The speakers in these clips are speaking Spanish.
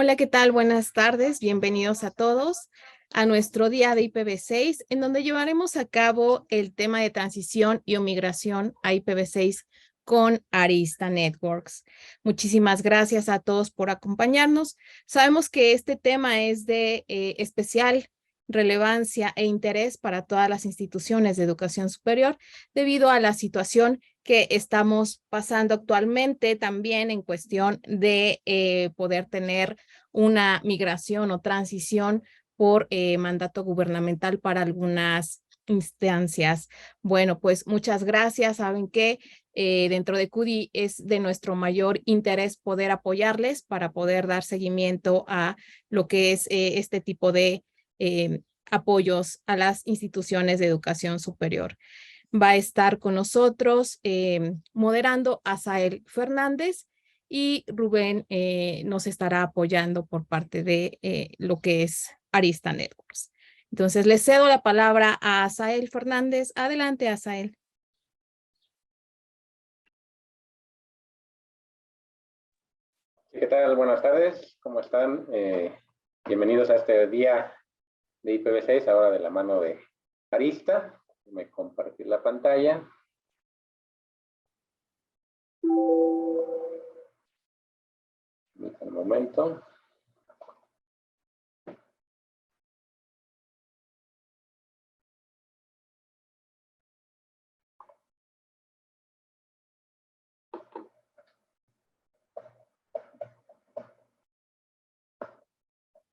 Hola, ¿qué tal? Buenas tardes. Bienvenidos a todos a nuestro día de IPv6, en donde llevaremos a cabo el tema de transición y migración a IPv6 con Arista Networks. Muchísimas gracias a todos por acompañarnos. Sabemos que este tema es de especial relevancia e interés para todas las instituciones de educación superior debido a la situación que estamos pasando actualmente también en cuestión de poder tener una migración o transición por mandato gubernamental para algunas instancias. Bueno, pues muchas gracias. Saben que dentro de CUDI es de nuestro mayor interés poder apoyarles para poder dar seguimiento a lo que es este tipo de apoyos a las instituciones de educación superior. Va a estar con nosotros moderando Asael Fernández y Rubén nos estará apoyando por parte de lo que es Arista Networks. Entonces, le cedo la palabra a Asael Fernández. Adelante, Asael. ¿Qué tal? Buenas tardes. ¿Cómo están? Bienvenidos a este día de IPv6, ahora de la mano de Arista. Déjenme compartir la pantalla. Un momento.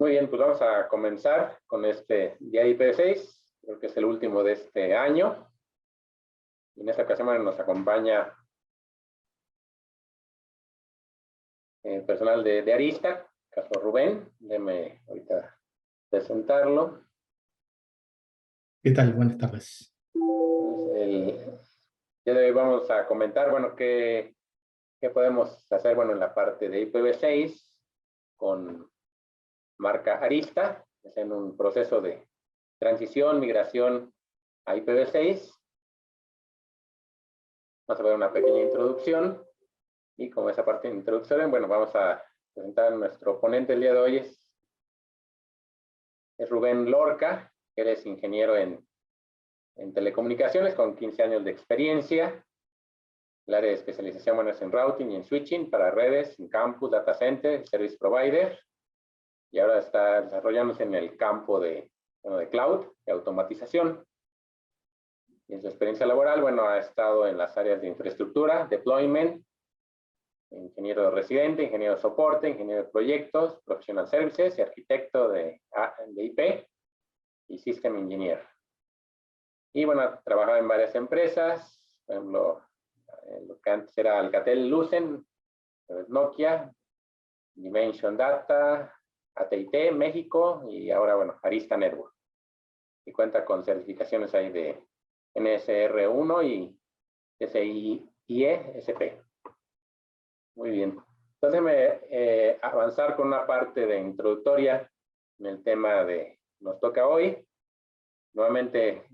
Muy bien, pues vamos a comenzar con este día de IPv6. Creo que es el último de este año. Y en esta ocasión nos acompaña personal de Arista, caso Rubén. Déjeme ahorita presentarlo. ¿Qué tal? Buenas tardes. Ya de hoy vamos a comentar, bueno, qué podemos hacer, bueno, en la parte de IPv6 con marca Arista, es en un proceso de transición, migración a IPv6. Vamos a ver una pequeña introducción y como esa parte introductoria, bueno, vamos a presentar a nuestro ponente el día de hoy, es Rubén Lorca, que él es ingeniero en telecomunicaciones con 15 años de experiencia. El área de especialización, bueno, es en routing y en switching para redes, en campus, data center, service provider. Y ahora está desarrollándose en el campo de cloud, de automatización. Y en su experiencia laboral, bueno, ha estado en las áreas de infraestructura, deployment, ingeniero residente, ingeniero de soporte, ingeniero de proyectos, professional services y arquitecto de IP y system engineer. Y bueno, ha trabajado en varias empresas, por ejemplo, lo que antes era Alcatel Lucent, Nokia, Dimension Data, AT&T, México, y ahora, bueno, Arista Network. Y cuenta con certificaciones ahí de NSR1 y SIE-SP. Muy bien. Entonces, déjeme avanzar con una parte de introductoria en el tema de nos toca hoy. Nuevamente,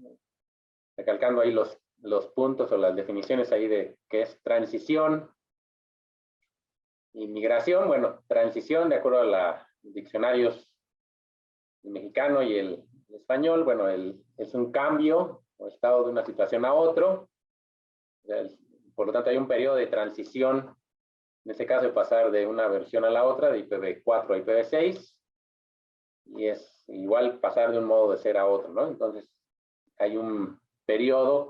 recalcando ahí los puntos o las definiciones ahí de qué es transición y migración. Bueno, transición, de acuerdo a los diccionarios mexicano y el español, bueno, es un cambio o estado de una situación a otro. Por lo tanto, hay un periodo de transición, en este caso de pasar de una versión a la otra, de IPv4 a IPv6, y es igual pasar de un modo de ser a otro, ¿no? Entonces, hay un periodo,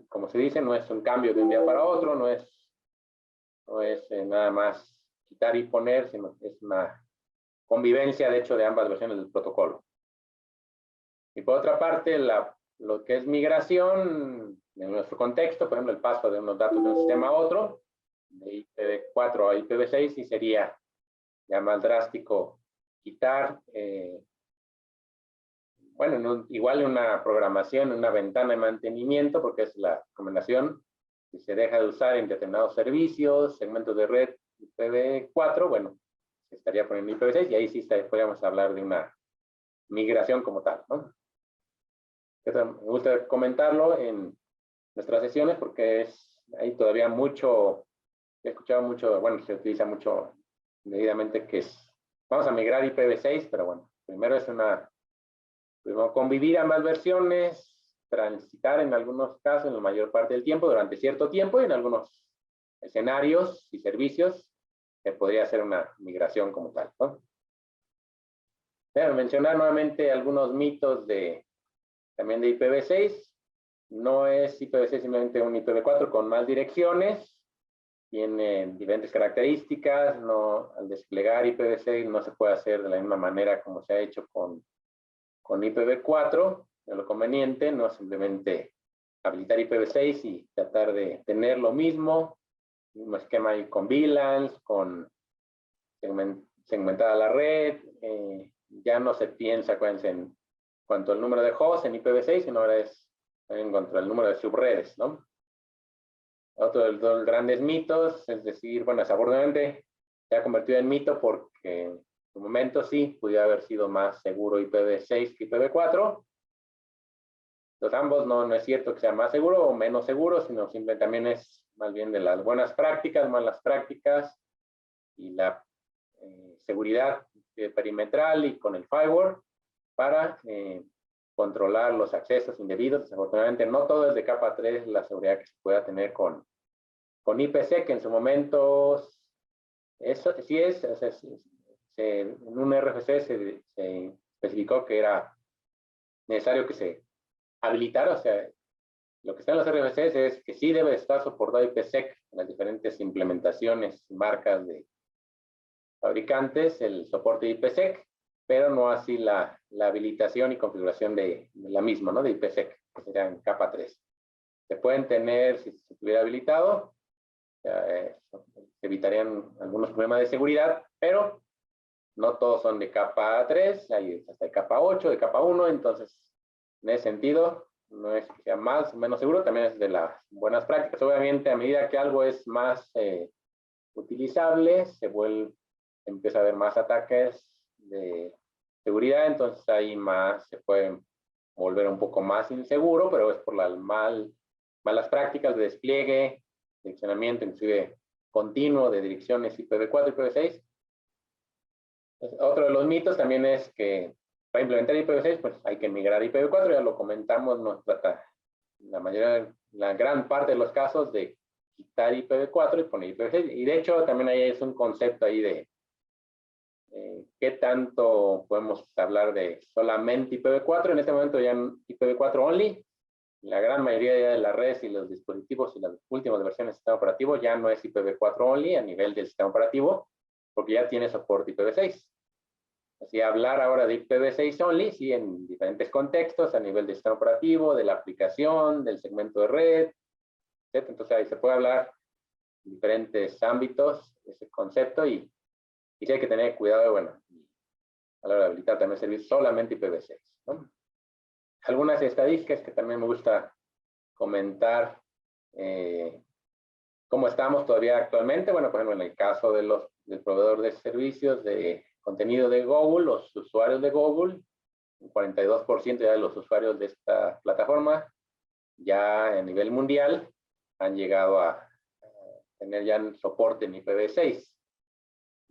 como se dice, no es un cambio de un día para otro, no es nada más quitar y poner, sino es una convivencia, de hecho, de ambas versiones del protocolo. Y por otra parte, lo que es migración, en nuestro contexto, por ejemplo, el paso de unos datos de un sistema a otro, de IPv4 a IPv6, sí sería ya más drástico quitar, bueno, igual en una programación, una ventana de mantenimiento, porque es la recomendación, si se deja de usar en determinados servicios, segmentos de red IPv4, bueno, se estaría poniendo IPv6 y ahí sí podríamos hablar de una migración como tal, ¿no? Me gusta comentarlo en nuestras sesiones porque hay todavía mucho, he escuchado mucho, bueno, se utiliza mucho debidamente que es vamos a migrar IPv6, pero bueno, primero convivir ambas versiones, transitar en algunos casos, en la mayor parte del tiempo, durante cierto tiempo, y en algunos escenarios y servicios, que podría ser una migración como tal, ¿no? Déjame mencionar nuevamente algunos mitos también de IPv6. No es IPv6 simplemente un IPv4 con más direcciones, tiene diferentes características, al desplegar IPv6 no se puede hacer de la misma manera como se ha hecho con IPv4, lo conveniente no es simplemente habilitar IPv6 y tratar de tener lo mismo esquema ahí con VLANs, con segmentada la red, ya no se piensa, acuérdense, en cuanto al número de hosts en IPv6, sino ahora es en cuanto al número de subredes, ¿no? Otro de los grandes mitos, es decir, bueno, desafortunadamente se ha convertido en mito porque en su momento sí, pudiera haber sido más seguro IPv6 que IPv4. Entonces ambos no es cierto que sea más seguro o menos seguro, sino simplemente también es más bien de las buenas prácticas, malas prácticas y la seguridad perimetral y con el firewall para controlar los accesos indebidos. Desafortunadamente no todo es de capa 3 la seguridad que se pueda tener con IPsec, que en su momento eso sí en un RFC se especificó que era necesario que se habilitara, o sea, lo que está en los RFCs es que sí debe estar soportado IPsec en las diferentes implementaciones, marcas de fabricantes, el soporte de IPsec, pero no así la habilitación y configuración de la misma, ¿no? De IPsec, que sería en capa 3. Se pueden tener, si se estuviera habilitado, se evitarían algunos problemas de seguridad, pero no todos son de capa 3, hay hasta de capa 8, de capa 1, entonces, en ese sentido, no es que sea más o menos seguro, también es de las buenas prácticas. Obviamente, a medida que algo es más utilizable, empieza a haber más ataques de seguridad, entonces ahí se puede volver un poco más inseguro, pero es por las malas prácticas de despliegue, direccionamiento, inclusive continuo de direcciones IPv4 y IPv6. Otro de los mitos también es que para implementar IPv6, pues hay que migrar a IPv4, ya lo comentamos, no trata la gran parte de los casos de quitar IPv4 y poner IPv6, y de hecho también ahí es un concepto ahí de qué tanto podemos hablar de solamente IPv4, en este momento ya IPv4 only, la gran mayoría de las redes y los dispositivos y las últimas versiones del sistema operativo ya no es IPv4 only a nivel del sistema operativo, porque ya tiene soporte IPv6. Así hablar ahora de IPv6 only, sí, en diferentes contextos, a nivel del sistema operativo, de la aplicación, del segmento de red, etc. Entonces ahí se puede hablar en diferentes ámbitos ese concepto y sí hay que tener cuidado, bueno, a la hora de habilitar también servir solamente IPv6, ¿no? Algunas estadísticas que también me gusta comentar, cómo estamos todavía actualmente. Bueno, por ejemplo, en el caso del proveedor de servicios de contenido de Google, los usuarios de Google, un 42% ya de los usuarios de esta plataforma, ya a nivel mundial, han llegado a tener ya soporte en IPv6.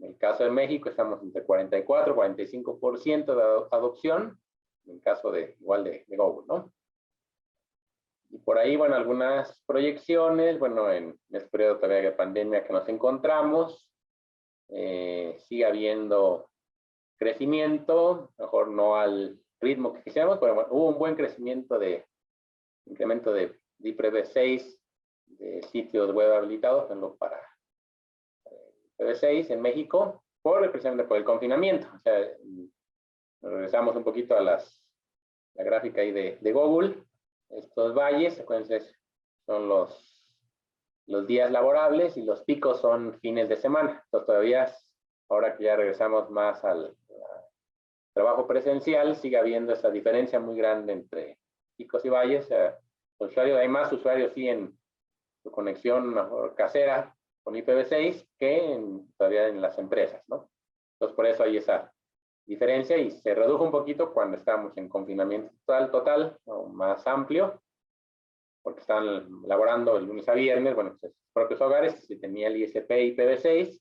En el caso de México estamos entre 44 y 45% de adopción, en el caso igual de Google, ¿no? Y por ahí, bueno, algunas proyecciones, bueno, en este periodo todavía de pandemia que nos encontramos, sigue habiendo crecimiento, mejor no al ritmo que quisiéramos, pero bueno, hubo un buen crecimiento incremento de IPv6, de sitios web habilitados, para IPv6 en México, precisamente por el confinamiento. O sea, regresamos un poquito a la gráfica ahí de Google. Estos valles, acuérdense, son los días laborables y los picos son fines de semana. Entonces todavía, ahora que ya regresamos más al trabajo presencial, sigue habiendo esa diferencia muy grande entre picos y valles. Hay más usuarios sí en su conexión mejor casera con IPv6 que todavía en las empresas, ¿no? Entonces por eso hay esa diferencia y se redujo un poquito cuando estábamos en confinamiento total o más amplio, porque estaban laborando el lunes a viernes, bueno, pues, propios hogares, se tenía el ISP IPv6,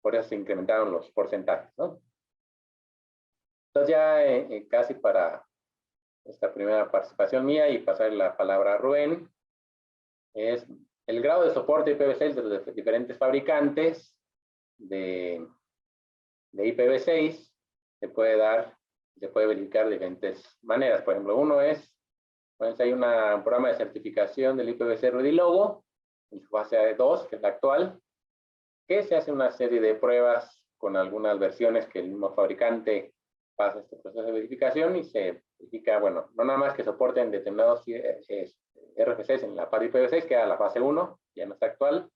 por eso se incrementaron los porcentajes, ¿no? Entonces ya casi para esta primera participación mía y pasar la palabra a Rubén, es el grado de soporte IPv6 de los diferentes fabricantes de IPv6 se puede verificar de diferentes maneras. Por ejemplo, uno es, pues hay un programa de certificación del IPv6 Ruidilogo, en su fase 2, que es la actual, que se hace una serie de pruebas con algunas versiones que el mismo fabricante pasa este proceso de verificación y se verifica, bueno, no nada más que soporten determinados RFCs en la parte IPv6, que era la fase 1, ya no está actual,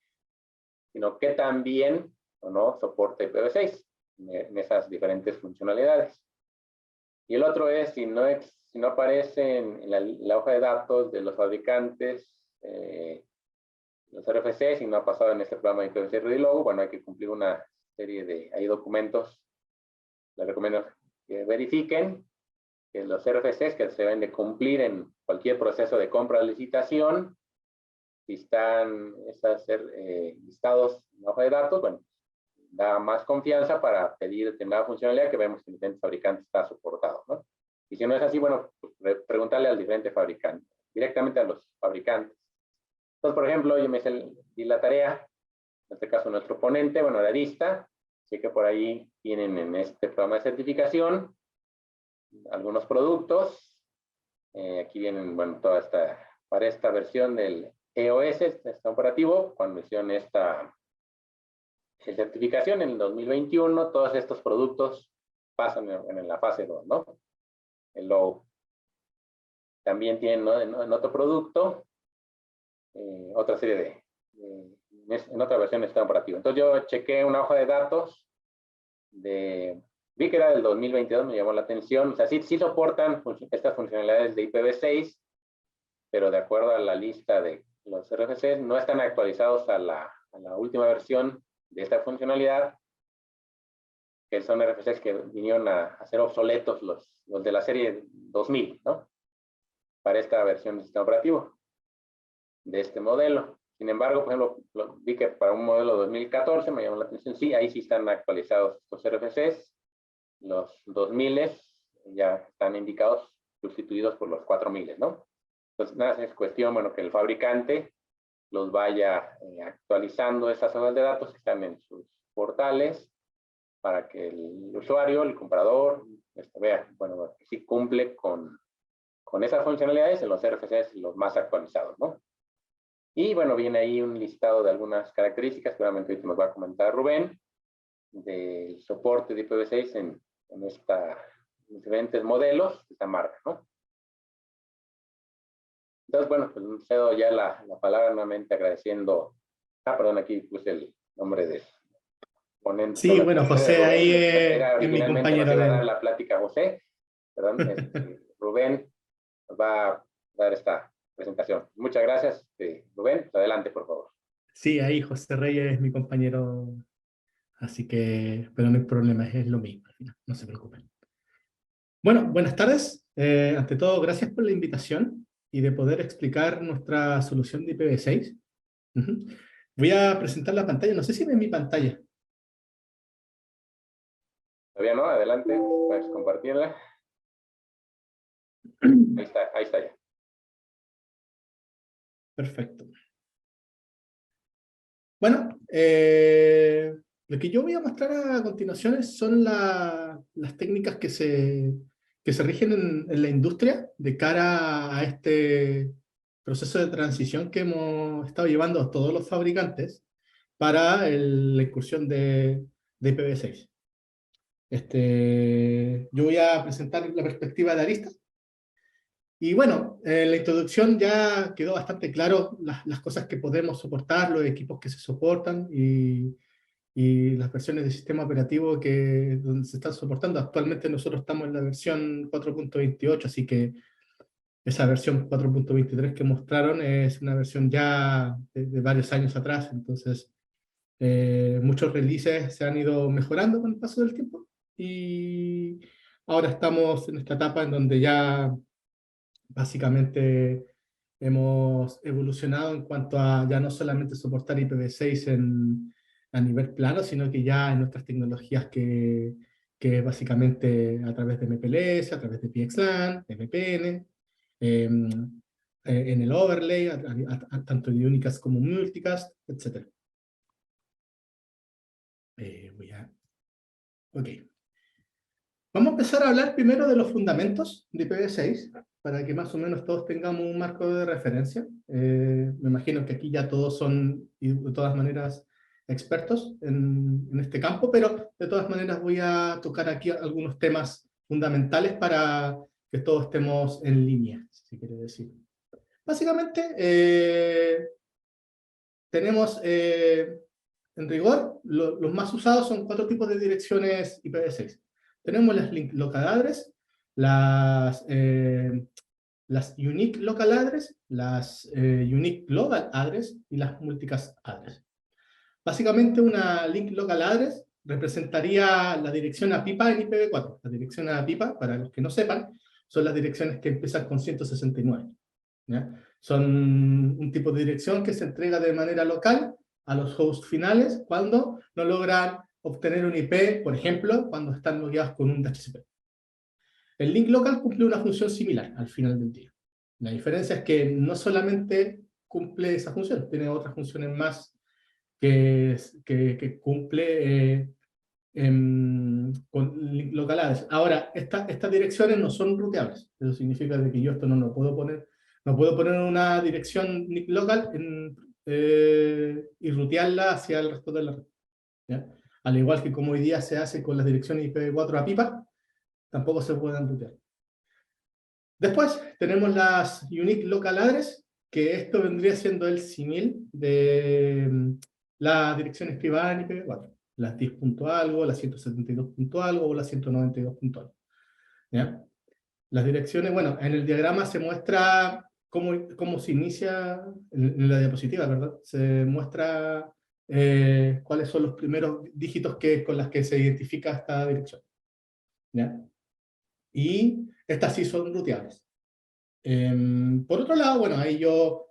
sino que también o no soporta IPv6 en esas diferentes funcionalidades. Y el otro es, si no aparecen en la hoja de datos de los fabricantes, los RFCs, si no ha pasado en este programa de IPv6 Ruidilogo, bueno, hay que cumplir una serie de documentos. Les recomiendo que verifiquen que los RFCs que se deben de cumplir en cualquier proceso de compra o licitación, si están listados en la hoja de datos, bueno, da más confianza para pedir determinada funcionalidad que vemos que en diferentes fabricantes está soportado, ¿no? Y si no es así, bueno, pues preguntarle al diferente fabricante, directamente a los fabricantes. Entonces, por ejemplo, yo di la tarea, en este caso nuestro ponente, bueno, la Arista, así que por ahí tienen en este programa de certificación algunos productos. Aquí vienen, bueno, para esta versión del EOS, este operativo, cuando hicieron esta certificación en el 2021, todos estos productos pasan en la fase 2, ¿no? El low. También tienen, ¿no? en otro producto, otra serie en otra versión del sistema operativo. Entonces yo chequé una hoja de datos vi que era del 2022, me llamó la atención. O sea, sí soportan estas funcionalidades de IPv6, pero de acuerdo a la lista de los RFCs, no están actualizados a la última versión de esta funcionalidad, que son RFCs que vinieron a ser obsoletos los de la serie 2000, ¿no? Para esta versión del sistema operativo de este modelo. Sin embargo, por ejemplo, vi que para un modelo 2014 me llamó la atención, sí, ahí sí están actualizados estos RFCs. Los 2000 ya están indicados, sustituidos por los 4000, ¿no? Entonces, nada, es cuestión, bueno, que el fabricante los vaya actualizando esas hojas de datos que están en sus portales para que el usuario, el comprador, vea, bueno, que sí cumple con esas funcionalidades en los RFCs los más actualizados, ¿no? Y bueno, viene ahí un listado de algunas características que obviamente ahorita nos va a comentar Rubén, del soporte de IPv6 en diferentes modelos de esta marca, ¿no? Entonces, bueno, pues cedo ya la palabra nuevamente agradeciendo. Perdón, aquí puse el nombre de ponente. Sí, bueno, José ahí es mi Originalmente compañero nos iba a dar de... la plática a José, perdón, Rubén nos va a dar esta presentación. Muchas gracias, Rubén. Adelante, por favor. Sí, ahí José Reyes es mi compañero, así que, pero no hay problema, es lo mismo, al final, no se preocupen. Bueno, buenas tardes. Ante todo, gracias por la invitación y de poder explicar nuestra solución de IPv6. Voy a presentar la pantalla, no sé si ven mi pantalla. Todavía no, adelante, puedes compartirla. Ahí está ya. Perfecto. Bueno, lo que yo voy a mostrar a continuación son las técnicas que se rigen en la industria de cara a este proceso de transición que hemos estado llevando a todos los fabricantes para la incursión de IPv6. Yo voy a presentar la perspectiva de Arista. Y bueno, en la introducción ya quedó bastante claro las cosas que podemos soportar, los equipos que se soportan y las versiones de sistema operativo donde se están soportando. Actualmente nosotros estamos en la versión 4.28, así que esa versión 4.23 que mostraron es una versión ya de varios años atrás, entonces muchos releases se han ido mejorando con el paso del tiempo y ahora estamos en esta etapa en donde ya básicamente hemos evolucionado en cuanto a ya no solamente soportar IPv6 a nivel plano, sino que ya en otras tecnologías que básicamente a través de MPLS, a través de PXLAN, MPN, en el overlay, tanto de unicast como multicast, etc. Ok. Vamos a empezar a hablar primero de los fundamentos de IPv6, para que más o menos todos tengamos un marco de referencia. Me imagino que aquí ya todos son, y de todas maneras, expertos en este campo, pero de todas maneras voy a tocar aquí algunos temas fundamentales para que todos estemos en línea, si se quiere decir. Básicamente, tenemos, en rigor, los más usados son 4 tipos de direcciones IPv6. Tenemos las link local address, las unique local address, las unique global address y las multicast address. Básicamente una link local address representaría la dirección a pipa en IPv4. La dirección a pipa, para los que no sepan, son las direcciones que empiezan con 169. ¿Ya? Son un tipo de dirección que se entrega de manera local a los hosts finales cuando no logran obtener un IP, por ejemplo, cuando están logueados con un DHCP. El link local cumple una función similar al final del día. La diferencia es que no solamente cumple esa función, tiene otras funciones más que cumple con link local address. Ahora, estas direcciones no son ruteables. Eso significa de que yo esto no lo puedo poner. No puedo poner una dirección link local y rutearla hacia el resto de la red. ¿Ya? Al igual que como hoy día se hace con las direcciones IPv4 a pipa, tampoco se pueden rutear. Después tenemos las Unique Local Address, que esto vendría siendo el símil de las direcciones privadas en IPv4. Las 10 punto algo, las 172 punto algo o las 192 punto algo. ¿Ya? Las direcciones, bueno, en el diagrama se muestra cómo se inicia, en la diapositiva, ¿verdad? Se muestra cuáles son los primeros dígitos con las que se identifica esta dirección. ¿Ya? Y estas sí son ruteables. Por otro lado, bueno, ahí yo,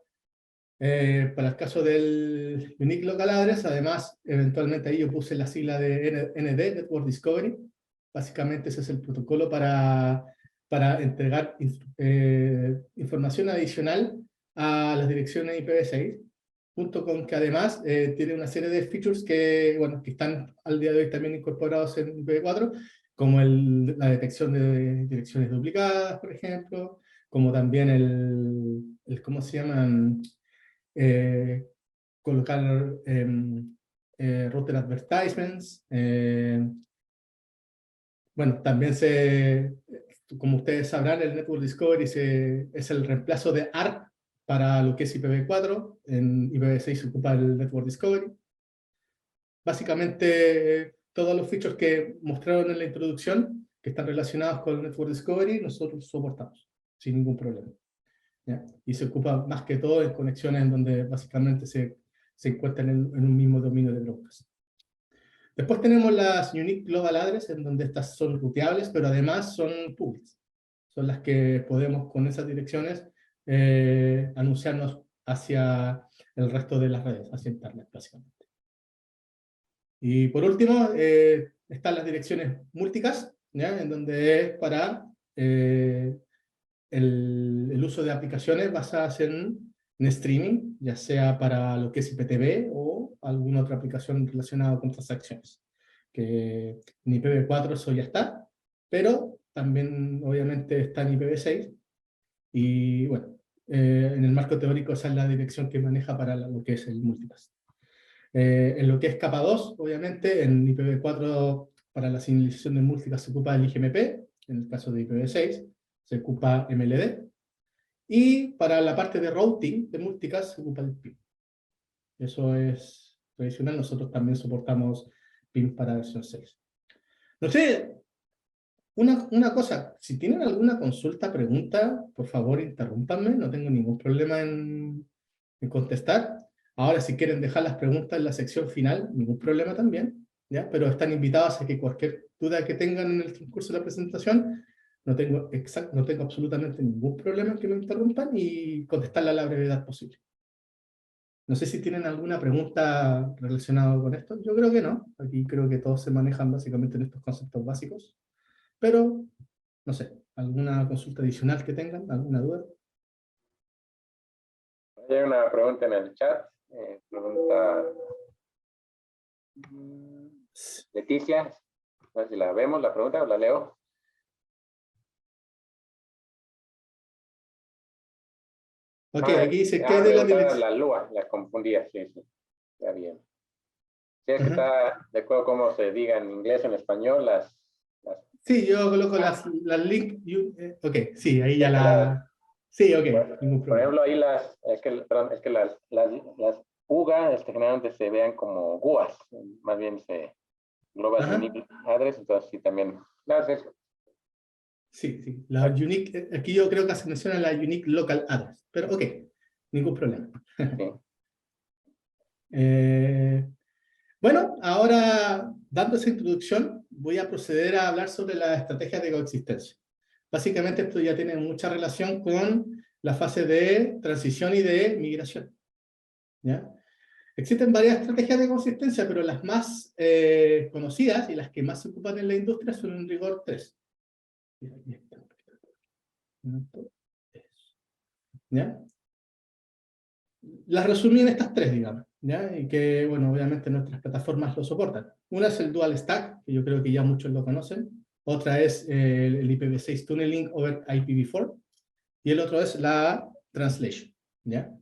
para el caso del Unique Local Address, además, eventualmente ahí yo puse la sigla de ND, Network Discovery. Básicamente ese es el protocolo para entregar información adicional a las direcciones IPv6, junto con que además tiene una serie de features que están al día de hoy también incorporados en IPv4, como la detección de direcciones duplicadas, por ejemplo, como también ¿cómo se llaman? Colocar router advertisements. Bueno, también como ustedes sabrán, el Network Discovery es el reemplazo de ARP para lo que es IPv4. En IPv6 se ocupa el Network Discovery. Básicamente, todos los features que mostraron en la introducción, que están relacionados con el Network Discovery, nosotros soportamos, sin ningún problema. ¿Ya? Y se ocupa más que todo en conexiones en donde básicamente se encuentran en un mismo dominio de broadcast. Después tenemos las Unique Global Address, en donde estas son ruteables, pero además son públicas. Son las que podemos, con esas direcciones, anunciarnos hacia el resto de las redes, hacia Internet, básicamente. Y por último, están las direcciones multicast, ¿ya? En donde es para el uso de aplicaciones basadas en streaming, ya sea para lo que es IPTV o alguna otra aplicación relacionada con transacciones. Que en IPv4 eso ya está, pero también obviamente está en IPv6. Y bueno, en el marco teórico esa es la dirección que maneja para lo que es el multicast. En lo que es capa 2, obviamente, en IPv4 para la señalización de multicast se ocupa el IGMP, en el caso de IPv6 se ocupa MLD, y para la parte de routing de multicast se ocupa el PIN. Eso es tradicional, nosotros también soportamos PIN para versión 6. No sé, una cosa, si tienen alguna consulta, pregunta, por favor interrúmpanme, no tengo ningún problema en contestar. Ahora, si quieren dejar las preguntas en la sección final, ningún problema también, ¿ya? Pero están invitados a que cualquier duda que tengan en el transcurso de la presentación, no tengo absolutamente ningún problema en que me interrumpan y contestarla a la brevedad posible. No sé si tienen alguna pregunta relacionada con esto. Yo creo que no. Aquí creo que todos se manejan básicamente en estos conceptos básicos. Pero, no sé, ¿alguna consulta adicional que tengan? ¿Alguna duda? Hay una pregunta en el chat. Pregunta Leticia. No sé si la vemos, la pregunta, o la leo. Ok, aquí dice, ¿qué hay de la dirección? La LUA, la confundía, sí, sí. Está bien. Sí, es que Ajá. está de acuerdo cómo se diga en inglés o en español, Sí, yo coloco las link. Ok, sí, ahí ya es que la... Sí, ok, ningún por problema. ejemplo, ahí es que las UGA generalmente se vean como GUAs, más bien se Global Ajá. Unique Address, entonces sí también. Gracias. Sí, sí. La unique, aquí yo creo que se menciona la Unique Local Address, pero ok, ningún problema. Sí. Bueno, ahora, dando esa introducción, voy a proceder a hablar sobre las estrategias de coexistencia. Básicamente esto ya tiene mucha relación con la fase de transición y de migración, ¿ya? Existen varias estrategias de coexistencia, pero las más conocidas y las que más se ocupan en la industria son en rigor tres. ¿Ya? Las resumí en estas tres, digamos, ¿ya? Y que, bueno, obviamente nuestras plataformas lo soportan. Una es el Dual Stack, que yo creo que ya muchos lo conocen. Otra es el IPv6 Tunneling over IPv4. Y el otro es la Translation, ¿ya?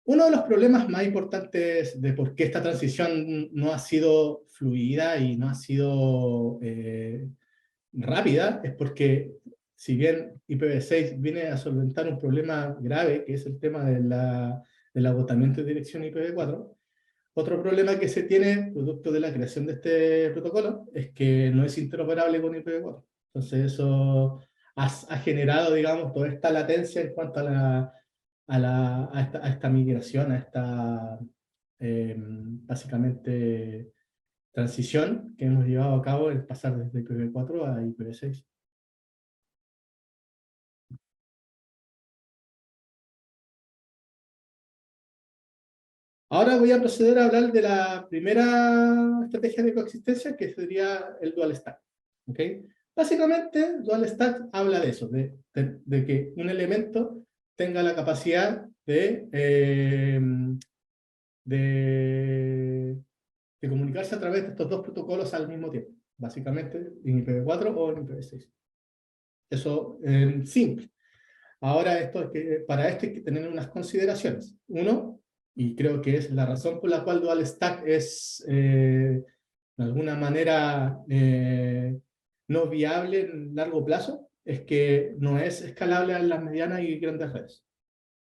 Uno de los problemas más importantes de por qué esta transición no ha sido fluida y no ha sido rápida es porque, si bien IPv6 viene a solventar un problema grave, que es el tema del agotamiento de dirección IPv4, otro problema que se tiene, producto de la creación de este protocolo, es que no es interoperable con IPv4. Entonces eso ha generado, digamos, toda esta latencia en cuanto a esta migración, a esta, básicamente, transición que hemos llevado a cabo el pasar desde IPv4 a IPv6. Ahora voy a proceder a hablar de la primera estrategia de coexistencia, que sería el Dual Stack. ¿Okay? Básicamente, Dual Stack habla de eso, de que un elemento tenga la capacidad de comunicarse a través de estos dos protocolos al mismo tiempo, básicamente en IPv4 o en IPv6. Eso en simple. Ahora, para esto hay que tener unas consideraciones. Uno, y creo que es la razón por la cual Dual Stack es de alguna manera no viable en largo plazo, es que no es escalable a las medianas y grandes redes.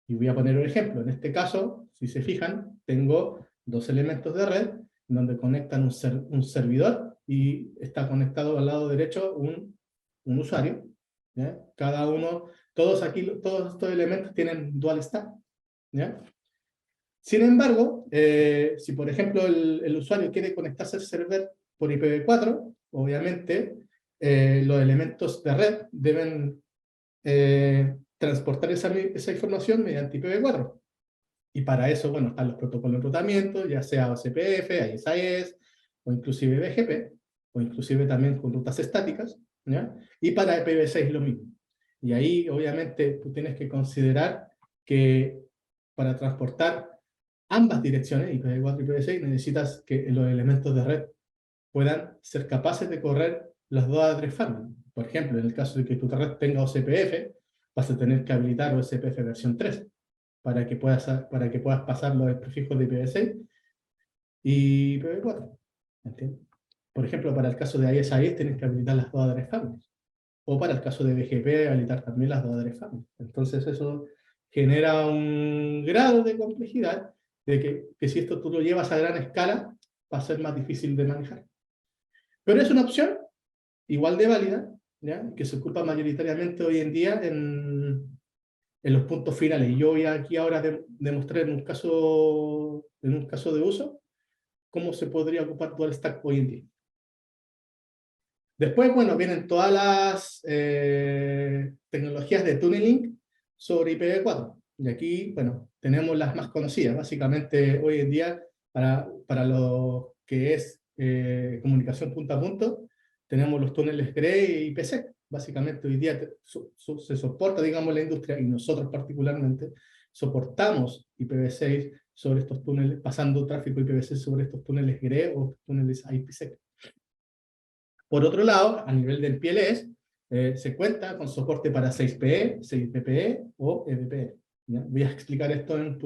Y voy a poner un ejemplo. En este caso, si se fijan, tengo dos elementos de red donde conectan un servidor y está conectado al lado derecho un usuario. ¿Ya? Cada uno, todos estos elementos tienen dual stack. ¿Ya? Sin embargo, si por ejemplo el usuario quiere conectarse al server por IPv4, obviamente los elementos de red deben transportar esa información mediante IPv4. Y para eso, bueno, están los protocolos de enrutamiento, ya sea OCPF, ISIS, o inclusive BGP, o inclusive también con rutas estáticas, ¿ya? Y para IPv6 lo mismo. Y ahí, obviamente, tú tienes que considerar que para transportar ambas direcciones, IPv4 y IPv6, necesitas que los elementos de red puedan ser capaces de correr las dos address families. Por ejemplo, en el caso de que tu red tenga OCPF, vas a tener que habilitar OCPF versión 3 para que puedas pasar los prefijos de IPv6 y IPv4. ¿Entiendes? Por ejemplo, para el caso de ISIS tienes que habilitar las dos address families. O para el caso de BGP, habilitar también las dos address families. Entonces eso genera un grado de complejidad de que si esto tú lo llevas a gran escala, va a ser más difícil de manejar. Pero es una opción igual de válida, ¿ya? Que se ocupa mayoritariamente hoy en día en los puntos finales. Y yo voy aquí ahora a demostrar en un caso de uso cómo se podría ocupar Dual Stack hoy en día. Después, bueno, vienen todas las tecnologías de tunneling sobre IPv4. Y aquí, bueno, tenemos las más conocidas. Básicamente, hoy en día, para lo que es comunicación punto a punto, tenemos los túneles GRE y IPsec. Básicamente, hoy día se soporta, digamos, la industria, y nosotros particularmente, soportamos IPv6 sobre estos túneles, pasando tráfico IPv6 sobre estos túneles GRE o túneles IPsec. Por otro lado, a nivel del PLS, se cuenta con soporte para 6PE, 6BPE o EBPE. ¿Ya? Voy a explicar esto en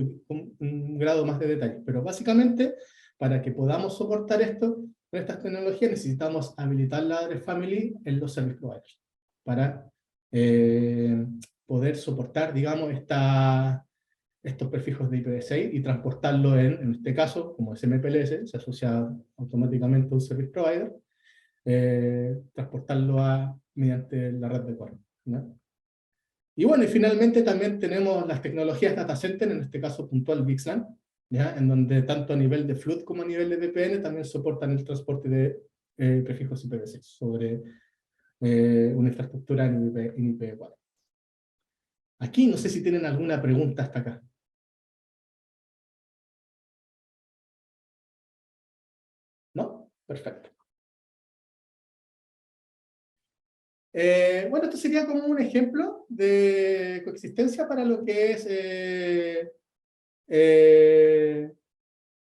un grado más de detalle, pero básicamente, para que podamos soportar esto, con estas tecnologías necesitamos habilitar la address family en los service providers, para poder soportar, digamos, estos prefijos de IPv6 y transportarlo en este caso, como es MPLS, se asocia automáticamente a un service provider, transportarlo mediante la red de Core, ¿no? Y bueno, y finalmente también tenemos las tecnologías data center, en este caso puntual VXLAN, ¿ya? En donde tanto a nivel de FLUT como a nivel de VPN también soportan el transporte de prefijos IPv6 sobre una infraestructura en IPv4. Aquí no sé si tienen alguna pregunta hasta acá. ¿No? Perfecto. Bueno, esto sería como un ejemplo de coexistencia para lo que es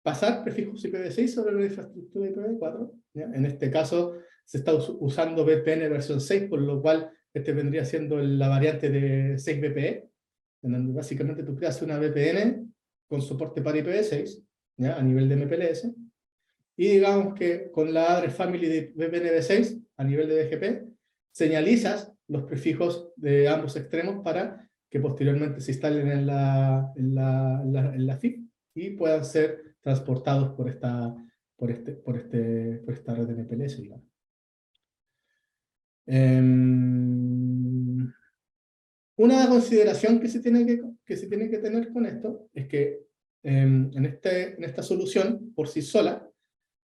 pasar prefijos IPv6 sobre la infraestructura IPv4. ¿Ya? En este caso se está usando VPN versión 6, por lo cual este vendría siendo la variante de 6BPE, en donde básicamente tú creas una VPN con soporte para IPv6, ¿ya? A nivel de MPLS, y digamos que con la address family de VPNv6 a nivel de BGP, señalizas los prefijos de ambos extremos para que posteriormente se instalen en la FIP y puedan ser transportados por esta red de MPLS, digamos. Una consideración que se tiene que tener con esto es que en esta solución, por sí sola,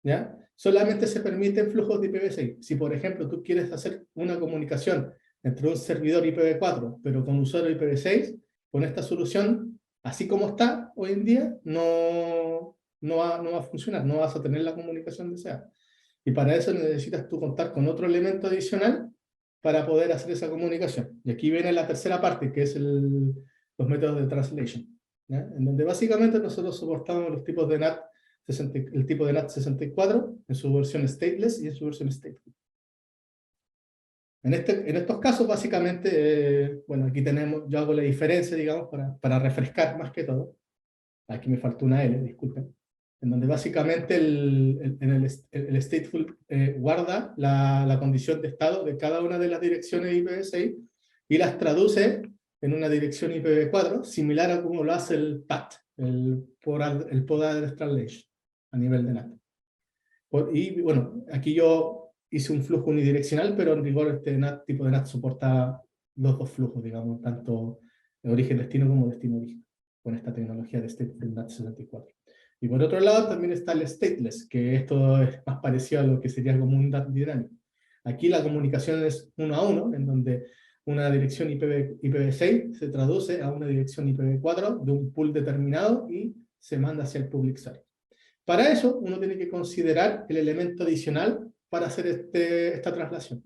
¿ya? Solamente se permiten flujos de IPv6. Si, por ejemplo, tú quieres hacer una comunicación entre un servidor IPv4, pero con usuario IPv6, con esta solución, así como está hoy en día, no va a funcionar, no vas a tener la comunicación deseada. Y para eso necesitas tú contar con otro elemento adicional para poder hacer esa comunicación. Y aquí viene la tercera parte, que es los métodos de translation, ¿ya? En donde básicamente nosotros soportamos los tipos de NAT, el tipo de NAT 64 en su versión stateless y en su versión stateful. En estos casos, básicamente, bueno, aquí yo hago la diferencia, digamos, para refrescar más que todo. Aquí me faltó una L, disculpen. En donde básicamente el stateful guarda la condición de estado de cada una de las direcciones IPv6 y las traduce en una dirección IPv4, similar a como lo hace el PAT, el Pod Address Translation, a nivel de NAT. Y bueno, aquí yo hice un flujo unidireccional, pero en rigor este tipo de NAT soporta los dos flujos, digamos, tanto origen-destino como destino-origen, con esta tecnología de Stateful NAT 64. Y por otro lado también está el stateless, que esto es más parecido a lo que sería como un NAT dinámico. Aquí la comunicación es 1 a 1, en donde una dirección IPv6 se traduce a una dirección IPv4 de un pool determinado y se manda hacia el public server. Para eso, uno tiene que considerar el elemento adicional para hacer esta traslación.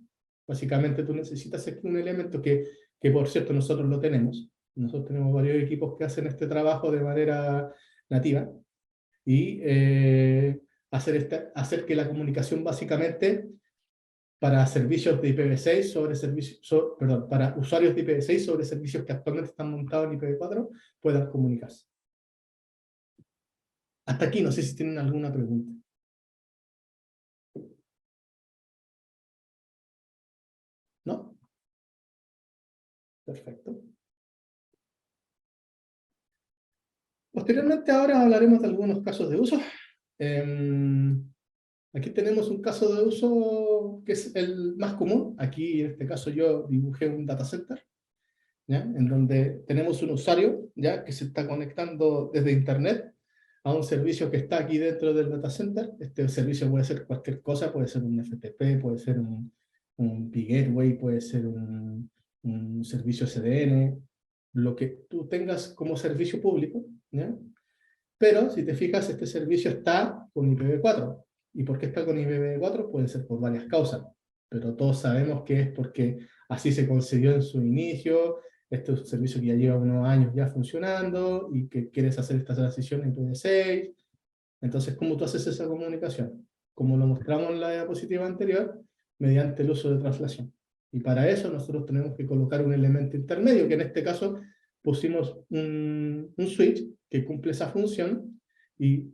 Básicamente, tú necesitas un elemento que, por cierto, nosotros lo tenemos. Nosotros tenemos varios equipos que hacen este trabajo de manera nativa. Y hacer que la comunicación, básicamente, para servicios de IPv6 para usuarios de IPv6 sobre servicios que actualmente están montados en IPv4, puedan comunicarse. Hasta aquí, no sé si tienen alguna pregunta. ¿No? Perfecto. Posteriormente ahora hablaremos de algunos casos de uso. Aquí tenemos un caso de uso que es el más común. Aquí en este caso yo dibujé un data center, ¿ya? En donde tenemos un usuario, ¿ya? Que se está conectando desde internet a un servicio que está aquí dentro del data center. Este servicio puede ser cualquier cosa, puede ser un FTP, puede ser un PGateway, puede ser un servicio CDN, lo que tú tengas como servicio público, ¿ya? Pero si te fijas, este servicio está con IPv4. ¿Y por qué está con IPv4? Puede ser por varias causas, pero todos sabemos que es porque así se concedió en su inicio. Este es un servicio que ya lleva unos años ya funcionando y que quieres hacer esta transición en IPv6. Entonces, ¿cómo tú haces esa comunicación? Como lo mostramos en la diapositiva anterior, mediante el uso de traslación. Y para eso nosotros tenemos que colocar un elemento intermedio, que en este caso pusimos un switch que cumple esa función y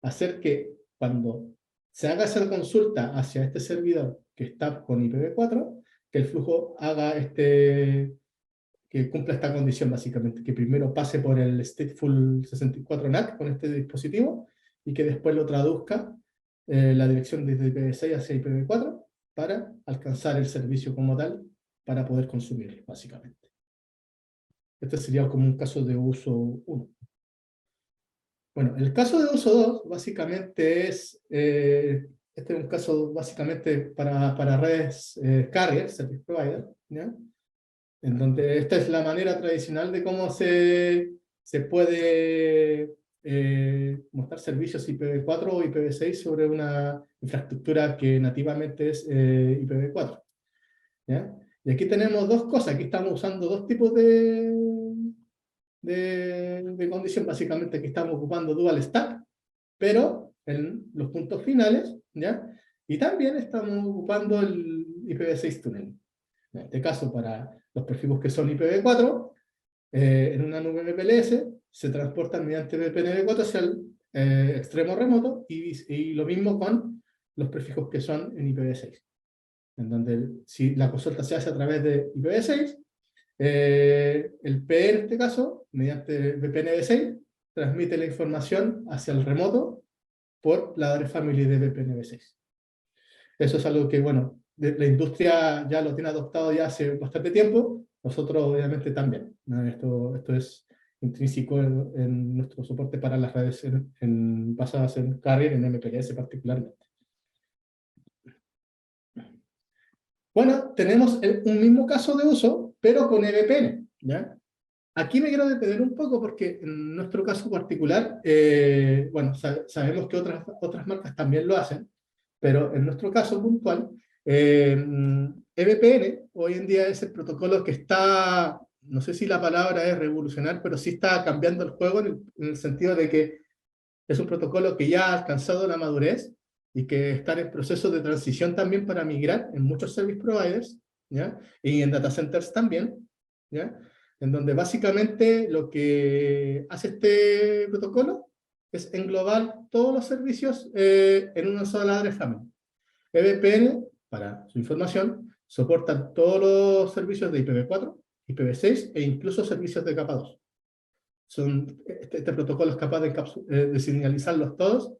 hacer que cuando se haga esa consulta hacia este servidor que está con IPv4, que el flujo haga que cumpla esta condición básicamente, que primero pase por el stateful 64 NAT con este dispositivo y que después lo traduzca la dirección desde IPv6 hacia IPv4 para alcanzar el servicio como tal para poder consumirlo básicamente. Este sería como un caso de uso 1. Bueno, el caso de uso 2 básicamente es, este es un caso básicamente para redes carrier, service provider, ¿ya? En donde esta es la manera tradicional de cómo se puede montar servicios IPv4 o IPv6 sobre una infraestructura que nativamente es IPv4. ¿Ya? Y aquí tenemos dos cosas, aquí estamos usando dos tipos de condición, básicamente aquí estamos ocupando dual stack, pero en los puntos finales, ¿ya? Y también estamos ocupando el IPv6 tunneling. En este caso, para los prefijos que son IPv4, en una nube MPLS, se transportan mediante VPN-V4 hacia el extremo remoto, y lo mismo con los prefijos que son en IPv6. En donde si la consulta se hace a través de IPv6, el PE en este caso, mediante VPN-V6, transmite la información hacia el remoto por la address family de VPN-V6. Eso es algo que, bueno, la industria ya lo tiene adoptado ya hace bastante tiempo, nosotros obviamente también, ¿no? Esto es intrínseco en nuestro soporte para las redes basadas en carrier, en MPLS particularmente. Bueno, tenemos un mismo caso de uso, pero con EVPN, ¿ya? Aquí me quiero detener un poco porque en nuestro caso particular, bueno, sabemos que otras marcas también lo hacen, pero en nuestro caso puntual, EVPN hoy en día es el protocolo que está, no sé si la palabra es revolucionar, pero sí está cambiando el juego en el sentido de que es un protocolo que ya ha alcanzado la madurez y que está en proceso de transición también para migrar en muchos service providers, ¿ya? Y en data centers también, ¿ya? En donde básicamente lo que hace este protocolo es englobar todos los servicios en una sola address family. EVPN, para su información, soporta todos los servicios de IPv4, IPv6 e incluso servicios de capa 2. Este protocolo es capaz de señalizarlos todos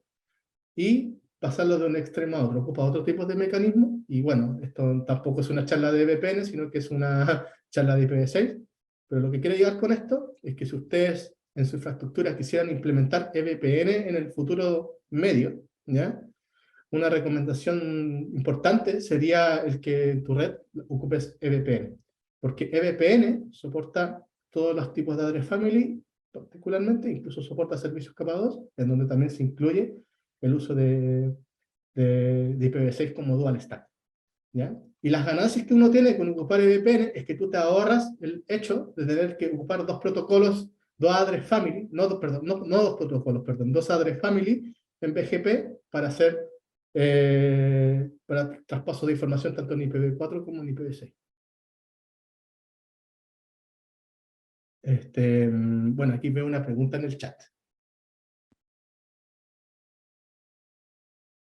y pasarlos de un extremo a otro. Ocupa otro tipo de mecanismo, y bueno, esto tampoco es una charla de VPN, sino que es una charla de IPv6, pero lo que quiero llegar con esto es que si ustedes en su infraestructura quisieran implementar EVPN en el futuro medio, ¿ya? Una recomendación importante sería el que en tu red ocupes EVPN, porque EVPN soporta todos los tipos de address family, particularmente, incluso soporta servicios capa 2, en donde también se incluye el uso de IPv6 como dual stack, ¿ya? Y las ganancias que uno tiene con ocupar EVPN es que tú te ahorras el hecho de tener que ocupar dos protocolos, dos address family, no dos protocolos, dos address family en BGP para hacer para traspaso de información tanto en IPv4 como en IPv6. Bueno, aquí veo una pregunta en el chat.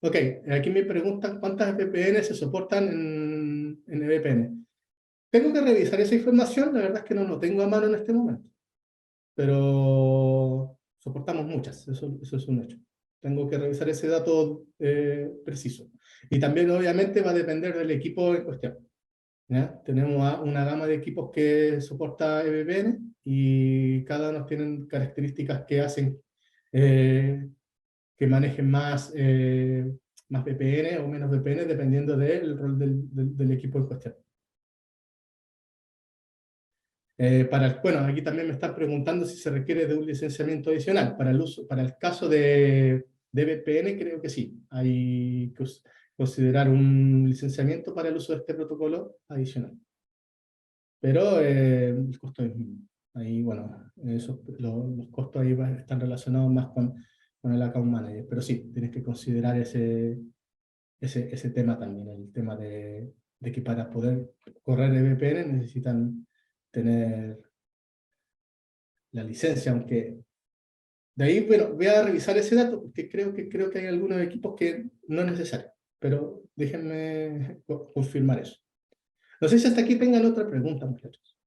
Ok, aquí me preguntan cuántas VPN se soportan en EVPN. Tengo que revisar esa información, la verdad es que no lo tengo a mano en este momento. Pero soportamos muchas, eso es un hecho. Tengo que revisar ese dato preciso. Y también obviamente va a depender del equipo en cuestión, ¿ya? Tenemos una gama de equipos que soporta EVPN y cada uno tiene características que hacen que manejen más VPN o menos VPN dependiendo del rol del equipo en cuestión. Bueno, aquí también me están preguntando si se requiere de un licenciamiento adicional. Para el caso de VPN, creo que sí. Hay que considerar un licenciamiento para el uso de este protocolo adicional. Pero el costo es mínimo. Ahí, bueno, los costos ahí están relacionados más con el account manager. Pero sí, tienes que considerar ese tema también, el tema de que para poder correr el VPN necesitan tener la licencia, aunque de ahí, bueno, voy a revisar ese dato, porque creo que hay algunos equipos que no es necesario, pero déjenme confirmar eso. No sé si hasta aquí tengan otra pregunta, muchachos.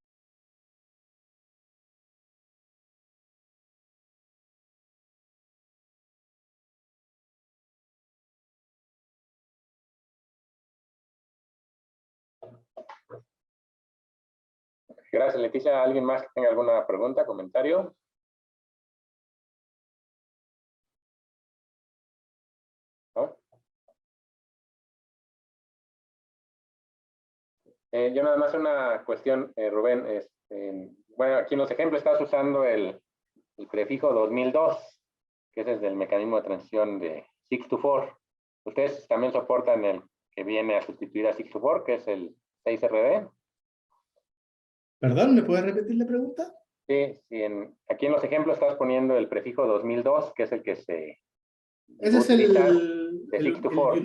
Gracias, Leticia. ¿Alguien más que tenga alguna pregunta, comentario? ¿No? Yo nada más una cuestión, Rubén. Bueno, aquí en los ejemplos estás usando el prefijo 2002, que es desde el mecanismo de transición de 624. ¿Ustedes también soportan el que viene a sustituir a 624, que es el 6RD? ¿Perdón? ¿Me puedes repetir la pregunta? Sí, sí, aquí en los ejemplos estás poniendo el prefijo 2002, que es el que se Ese es utiliza de 624.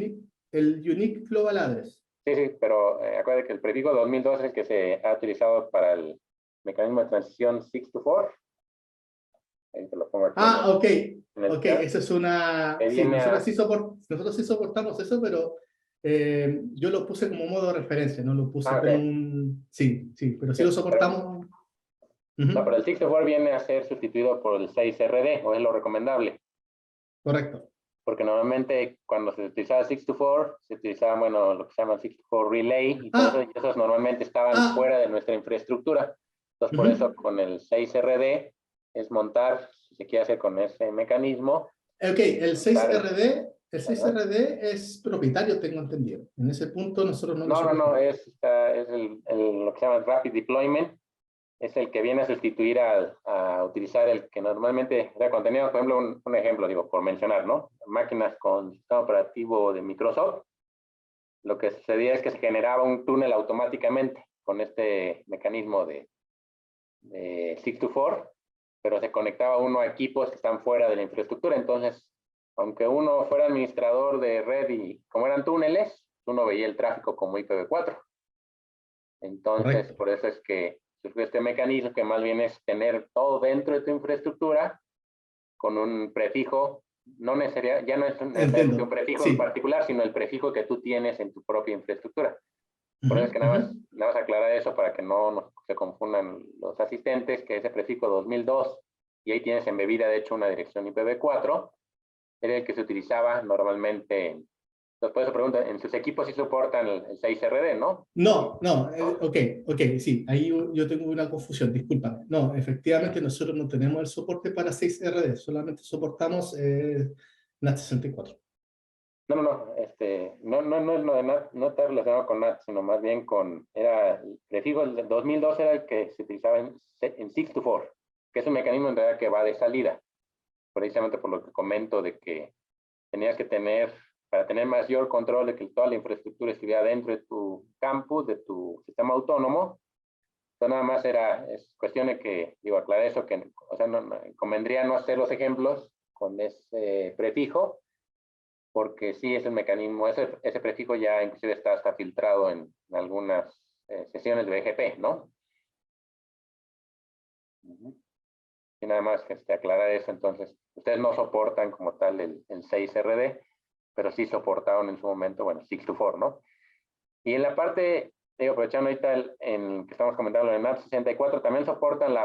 el Unique Global Address. Sí, sí, pero acuérdate que el prefijo 2002 es el que se ha utilizado para el mecanismo de transición 624. Ahí te lo pongo aquí. Ok, el ok, eso es una... que Sí, viene nosotros sí soportamos eso, pero yo lo puse como modo de referencia, no lo puse como ok. un... Sí, sí, pero sí Sí, lo soportamos. no, pero Ujú, el 624 viene a ser sustituido por el 6RD, o es lo recomendable. correcto. Porque normalmente cuando se utilizaba 624, se utilizaba, bueno, lo que se llama 624 Relay, y todo eso, Ah, y esos normalmente estaban ah, fuera de nuestra infraestructura. Entonces, por eso ujú. con el 6RD es montar, si se quiere hacer con ese mecanismo, Ok, el montar, 6RD, el ajá. 6RD es propietario, tengo entendido. En ese punto nosotros no lo No, soportamos. es lo que se llama Rapid Deployment, es el que viene a sustituir a utilizar el que normalmente da contenido. Por ejemplo, un ejemplo, digo, por mencionar, ¿no? Máquinas con sistema operativo de Microsoft, lo que sucedía es que se generaba un túnel automáticamente con este mecanismo de 624, pero se conectaba uno a equipos que están fuera de la infraestructura. Entonces, aunque uno fuera administrador de red y como eran túneles, uno veía el tráfico como IPv4. Entonces, Correcto. por eso es que surgió este mecanismo que más bien es tener todo dentro de tu infraestructura con un prefijo, no necesaria, ya no es necesariamente un Entiendo. prefijo en Sí. particular, sino el prefijo que tú tienes en tu propia infraestructura. Por Ujú, eso es que ujú. nada más aclarar eso para que no se confundan los asistentes, que ese prefijo 2002, y ahí tienes embebida de hecho una dirección IPv4, era el que se utilizaba normalmente. Entonces, por eso preguntan, en sus equipos sí soportan el 6RD, ¿no? No, no, ¿No? ok, sí, ahí yo tengo una confusión, disculpa. No, efectivamente nosotros no tenemos el soporte para 6RD, solamente soportamos NAT64. No está relacionado con NAT, sino más bien les digo, el 2002 era el que se utilizaba en 624, que es un mecanismo en realidad que va de salida, precisamente por lo que comento de que tenías que para tener mayor control de que toda la infraestructura estuviera dentro de tu campus, de tu sistema autónomo. Entonces nada más es cuestión de que, digo, aclarar eso, que, o sea, convendría no hacer los ejemplos con ese prefijo, porque sí es el mecanismo, ese prefijo ya inclusive está hasta filtrado en algunas sesiones de BGP, ¿no? Y nada más que aclarar eso, entonces, ustedes no soportan como tal el 6RD, pero sí soportaron en su momento, bueno, 624, ¿no? Y en la parte, digo, aprovechando ahorita en que estamos comentando en NAT64, también soportan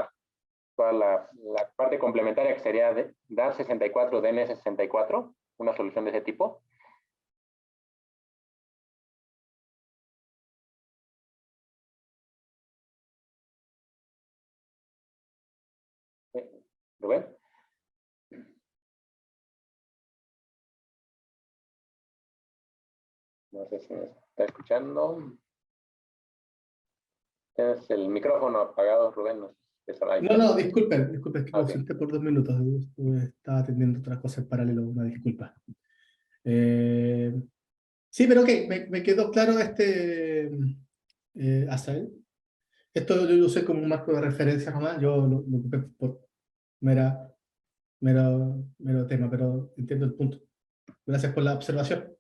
toda la parte complementaria que sería NAT64, DNS64, una solución de ese tipo. ¿Rubén? No sé si me está escuchando. Tienes el micrófono apagado, Rubén. No, No, disculpen, es que me Okay. ausenté por 2 minutos. Estaba atendiendo otras cosas en paralelo, una disculpa. Sí, pero ok, me quedó claro Azael. Esto yo lo usé como un marco de referencia nomás, yo lo ocupé por mero tema, pero entiendo el punto. Gracias por la observación.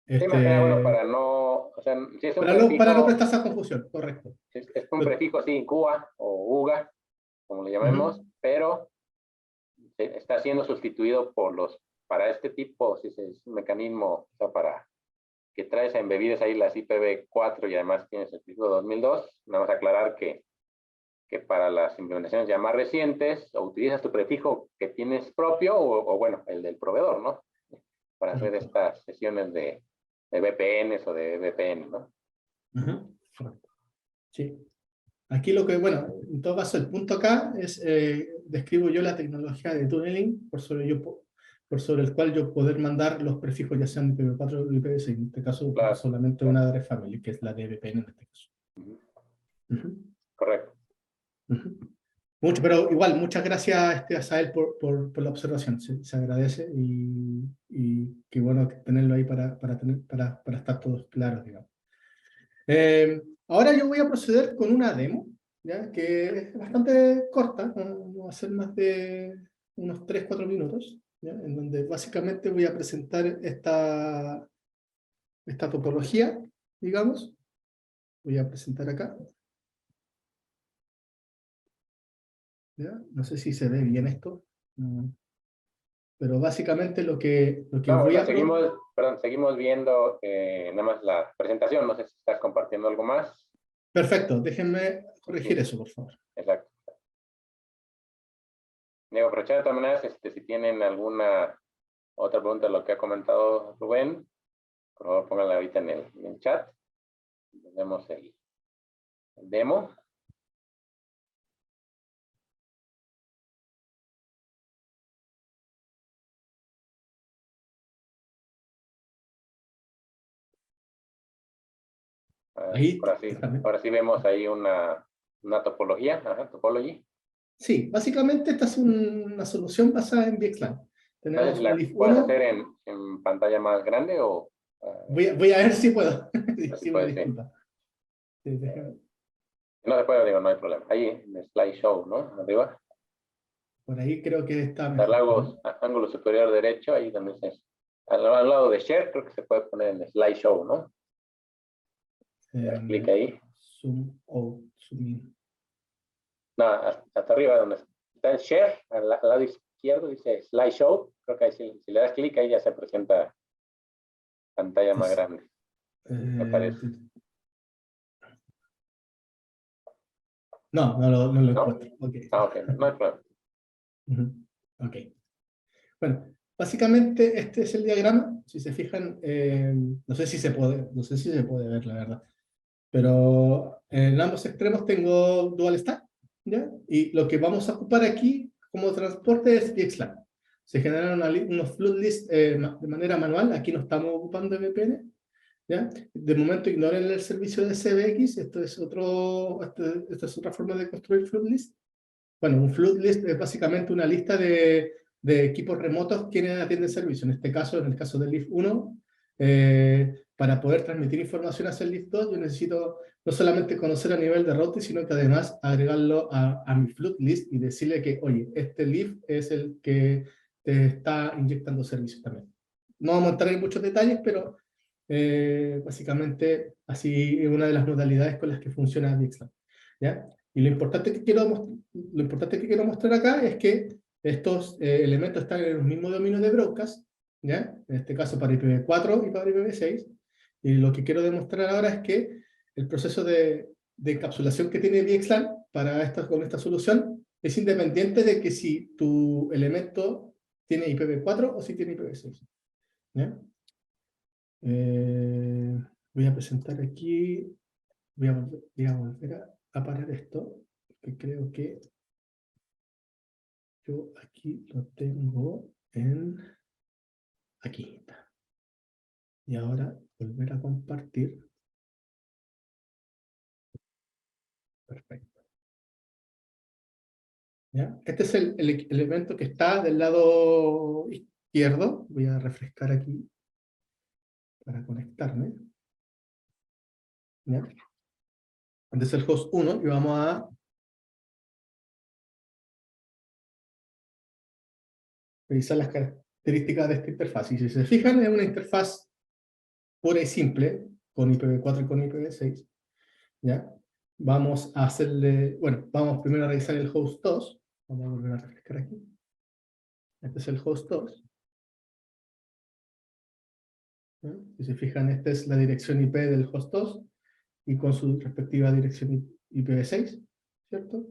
Sí, más que nada, bueno, Este, para no, o sea, si es un para no prefijo, prestar esa confusión, correcto. es un prefijo, sí, Cuba o UGA, como le llamemos, pero está siendo sustituido por para este tipo, si es un mecanismo, o sea, para que traes embebidas ahí las IPv4 y además tienes el prefijo 2002, nada más aclarar que para las implementaciones ya más recientes, o utilizas tu prefijo que tienes propio, o bueno, el del proveedor, ¿no? Para hacer estas sesiones de VPNs o de VPN, ¿no? Sí. Aquí lo que, bueno, en todo caso, el punto acá es, describo yo la tecnología de tunneling, por sobre el cual yo poder mandar los prefijos, ya sean IPv4 o IPv6, en este caso Claro, solamente claro. una de family, que es la de VPN en este caso. Correcto. Mucho, pero igual, muchas gracias Asael por la observación, se agradece y qué bueno tenerlo ahí para estar todos claros, digamos. Ahora yo voy a proceder con una demo, ¿ya? Que es bastante corta, no va a ser más de unos 3-4 minutos, ¿ya? En donde básicamente voy a presentar esta topología, digamos. Voy a presentar acá. ¿Ya? No sé si se ve bien esto, pero básicamente lo que No, voy bueno, a... seguimos viendo nada más la presentación, no sé si estás compartiendo algo más. Perfecto, déjenme corregir eso, por favor. Exacto. Diego, aprovechar de todas maneras, si tienen alguna otra pregunta de lo que ha comentado Rubén, por favor pónganla ahorita en el chat. Tenemos el demo. Ahí, Ahora sí vemos ahí una topología, topology. sí, básicamente esta es una solución basada en VXLAN. No sé Tenemos si un la Leaf puedes 1. hacer en pantalla más grande o... Voy a ver si puedo. si Sí, una puedes, sí. disculpa. Sí, No se puede, digo, no hay problema. Ahí en slideshow, ¿no? Arriba. por ahí creo que está Al mejor, ¿no? ángulo superior derecho, ahí también al lado de share, creo que se puede poner en slideshow, ¿no? Clic ahí. Zoom out, zoom in. No, hasta arriba, donde está el share, al lado izquierdo dice slideshow. Creo que ahí si le das clic ahí ya se presenta pantalla más grande. Me parece. No lo ¿No? encuentro. Okay. Ok, no hay problema. Ok. Bueno, básicamente este es el diagrama. Si se fijan, no sé si se puede ver, la verdad. Pero en ambos extremos tengo dual stack, ¿ya? Y lo que vamos a ocupar aquí como transporte es VXLAN. Se generan unos flood lists de manera manual. Aquí no estamos ocupando VPN, ¿ya? De momento ignoren el servicio de CBX. Esta es otra forma de construir flood list. Bueno, un flood list es básicamente una lista de equipos remotos quienes atienden servicio. En este caso, en el caso del Leaf 1, para poder transmitir información hacia el Leaf 2, yo necesito no solamente conocer a nivel de routing, sino que además agregarlo a mi flood list y decirle que, oye, este Leaf es el que te está inyectando servicios también. No vamos a entrar en muchos detalles, pero básicamente así es una de las modalidades con las que funciona VXLAN, ¿ya? Y lo importante que quiero mostrar acá es que estos elementos están en el mismo dominio de broadcast, ¿ya? En este caso para IPv4 y para IPv6. Y lo que quiero demostrar ahora es que el proceso de encapsulación que tiene VXLAN con esta solución es independiente de que si tu elemento tiene IPv4 o si tiene IPv6. ¿Ya? Voy a presentar aquí, voy a volver a parar esto, que creo que yo aquí lo tengo aquí está. Y ahora volver a compartir. Perfecto. ¿Ya? Este es el elemento que está del lado izquierdo. Voy a refrescar aquí para conectarme. ¿Ya? Este es el host 1 y vamos a revisar las características de esta interfaz. Y si se fijan, es una interfaz pura y simple, con IPv4 y con IPv6. ¿Ya? Vamos a hacerle, bueno, vamos primero a revisar el host 2. Vamos a volver a refrescar aquí. Este es el host 2. ¿Ya? Si se fijan, esta es la dirección IP del host 2 y con su respectiva dirección IPv6, ¿cierto?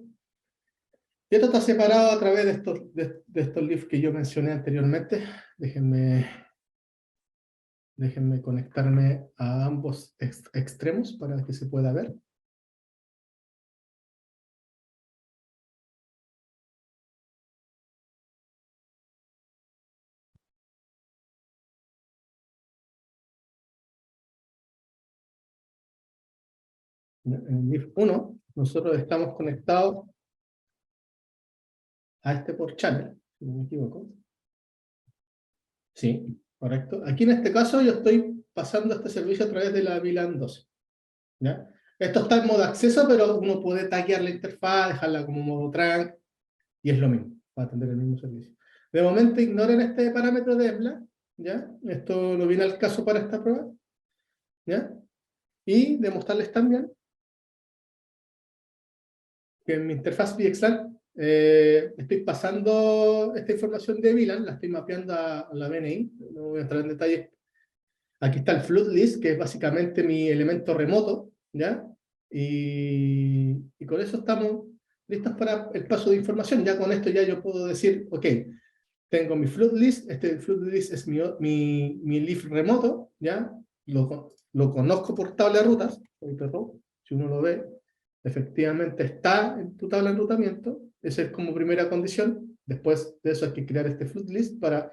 Y esto está separado a través de estos leafs que yo mencioné anteriormente. Déjenme conectarme a ambos extremos para que se pueda ver. En el leaf 1, nosotros estamos conectados a este port channel, si no me equivoco. Sí, correcto. Aquí en este caso yo estoy pasando este servicio a través de la VLAN 12. ¿Ya? Esto está en modo acceso, pero uno puede taggear la interfaz, dejarla como modo trunk, y es lo mismo, para atender el mismo servicio. De momento ignoren este parámetro de EBLA, ¿ya? Esto no viene al caso para esta prueba, ¿ya? Y demostrarles también que en mi interfaz VXLAN estoy pasando esta información de VLAN, la estoy mapeando a la BNI, no voy a entrar en detalle. Aquí está el flood list, que es básicamente mi elemento remoto, ¿ya? Y con eso estamos listos para el paso de información. Ya con esto ya yo puedo decir, ok, tengo mi flood list, este flood list es mi leaf remoto, ¿ya? Lo conozco por tabla de rutas, si uno lo ve, efectivamente está en tu tabla de enrutamiento, esa es como primera condición. Después de eso hay que crear este flood list para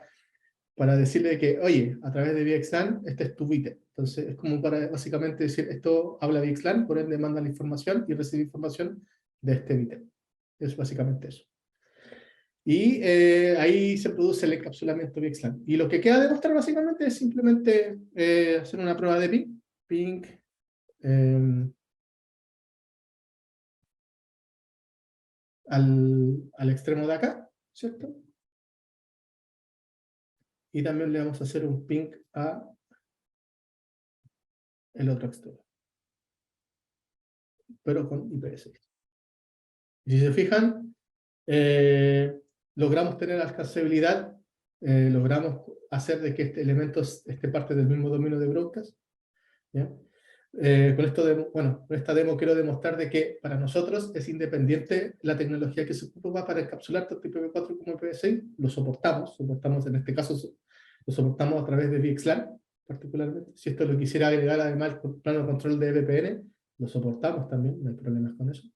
decirle que, oye, a través de VXLAN, este es tu bit. Entonces, es como para básicamente decir, esto habla VXLAN, por ende manda la información y recibe información de este bit. Es básicamente eso. Y ahí se produce el encapsulamiento VXLAN. Y lo que queda de demostrar básicamente es simplemente hacer una prueba de ping. Ping. Al extremo de acá, ¿cierto? Y también le vamos a hacer un ping a el otro extremo, pero con IPv6. Y si se fijan, logramos tener alcanzabilidad, logramos hacer de que este elemento esté parte del mismo dominio de broadcast. ¿Ya? Con esta demo quiero demostrar de que para nosotros es independiente la tecnología que se ocupa para encapsular tanto IPv4 como IPv6, lo soportamos en este caso lo soportamos a través de VXLAN, particularmente. Si esto lo quisiera agregar además el plano de control de VPN, lo soportamos también, no hay problemas con eso.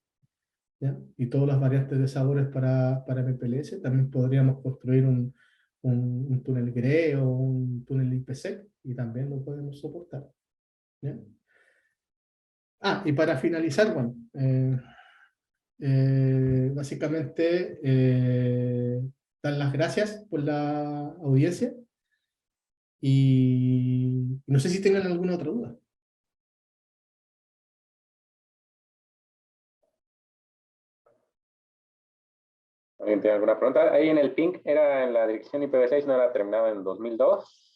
¿Ya? Y todas las variantes de sabores para MPLS, también podríamos construir un túnel GRE o un túnel IPsec, y también lo podemos soportar. ¿Ya? Y para finalizar, bueno, básicamente dar las gracias por la audiencia y no sé si tengan alguna otra duda. ¿Alguien tiene alguna pregunta? Ahí en el ping era en la dirección IPv6, no era terminada en 2002.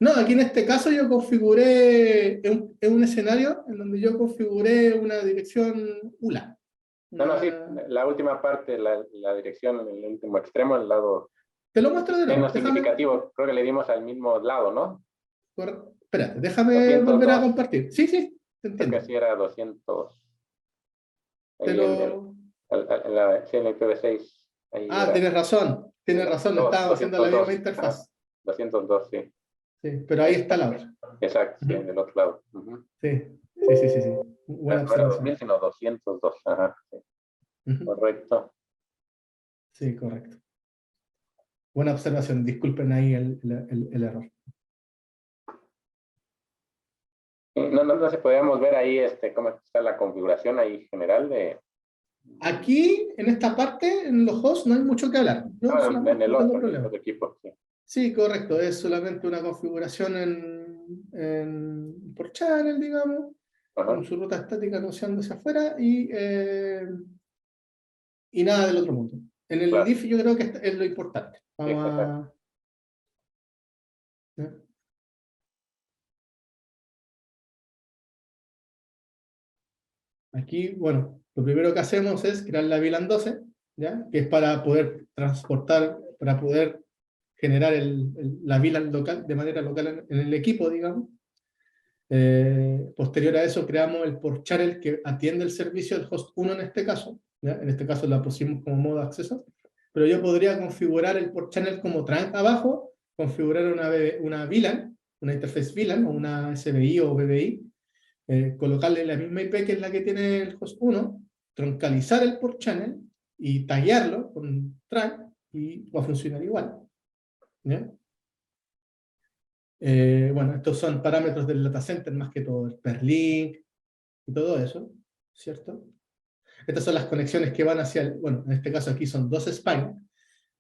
No, aquí en este caso yo configuré en un escenario en donde yo configuré una dirección ULA. No, sí, la última parte, la dirección en el último extremo, el lado Te lo muestro de nuevo. menos significativo. Creo que le dimos al mismo lado, ¿no? Espérate, déjame 202. volver a compartir. Sí, te entiendo. Creo que así era 200. Te ahí lo... en la IPv6. Tienes razón, estábamos haciendo la misma interfaz. 202, sí. Sí, pero ahí está la otra. Exacto, sí, del otro lado. Sí. Buena no era observación. 2000, sino 202. Ajá, sí. Correcto. Sí, correcto. Buena observación, disculpen ahí el error. no se podíamos ver ahí cómo está la configuración ahí general de... Aquí, en esta parte, en los hosts, no hay mucho que hablar. Yo en el no tengo otro problema. equipo, sí. Sí, correcto. Es solamente una configuración por channel, digamos, con su ruta estática anunciando hacia afuera y nada del otro mundo. En el Claro. diff yo creo que es lo importante. Vamos a... ¿Ya? Aquí, bueno, lo primero que hacemos es crear la VLAN 12, ¿ya? Que es para poder transportar, para poder generar la VLAN local, de manera local en el equipo, digamos. Posterior a eso creamos el port channel que atiende el servicio del host 1 en este caso, ¿ya? En este caso la pusimos como modo de acceso, pero yo podría configurar el port channel como trunk abajo, configurar una VLAN, una interface VLAN o una SBI o BBI, colocarle la misma IP que es la que tiene el host 1, troncalizar el port channel y taguearlo con trunk y va a funcionar igual, ¿ya? Bueno, estos son parámetros del data center más que todo, el perlink y todo eso, ¿cierto? Estas son las conexiones que van hacia bueno, en este caso aquí son 2 spines.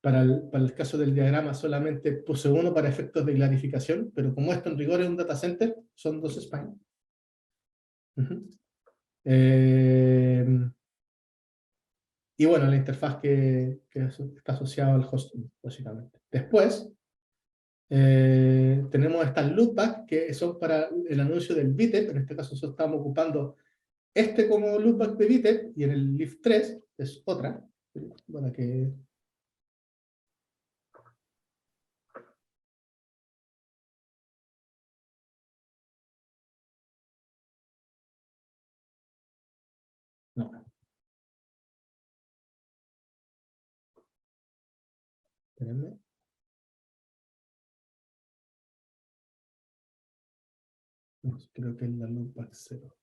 Para el caso del diagrama solamente puse uno para efectos de clarificación, pero como esto en rigor es un data center, son 2 spines. Y bueno, la interfaz que está asociada al host, básicamente. Después, tenemos estas loopbacks que son para el anuncio del VTEP. En este caso nosotros estamos ocupando como loopback de VTEP, y en el Lift 3 es otra, para que... No. Espérenme. No, creo que es la loopback 0.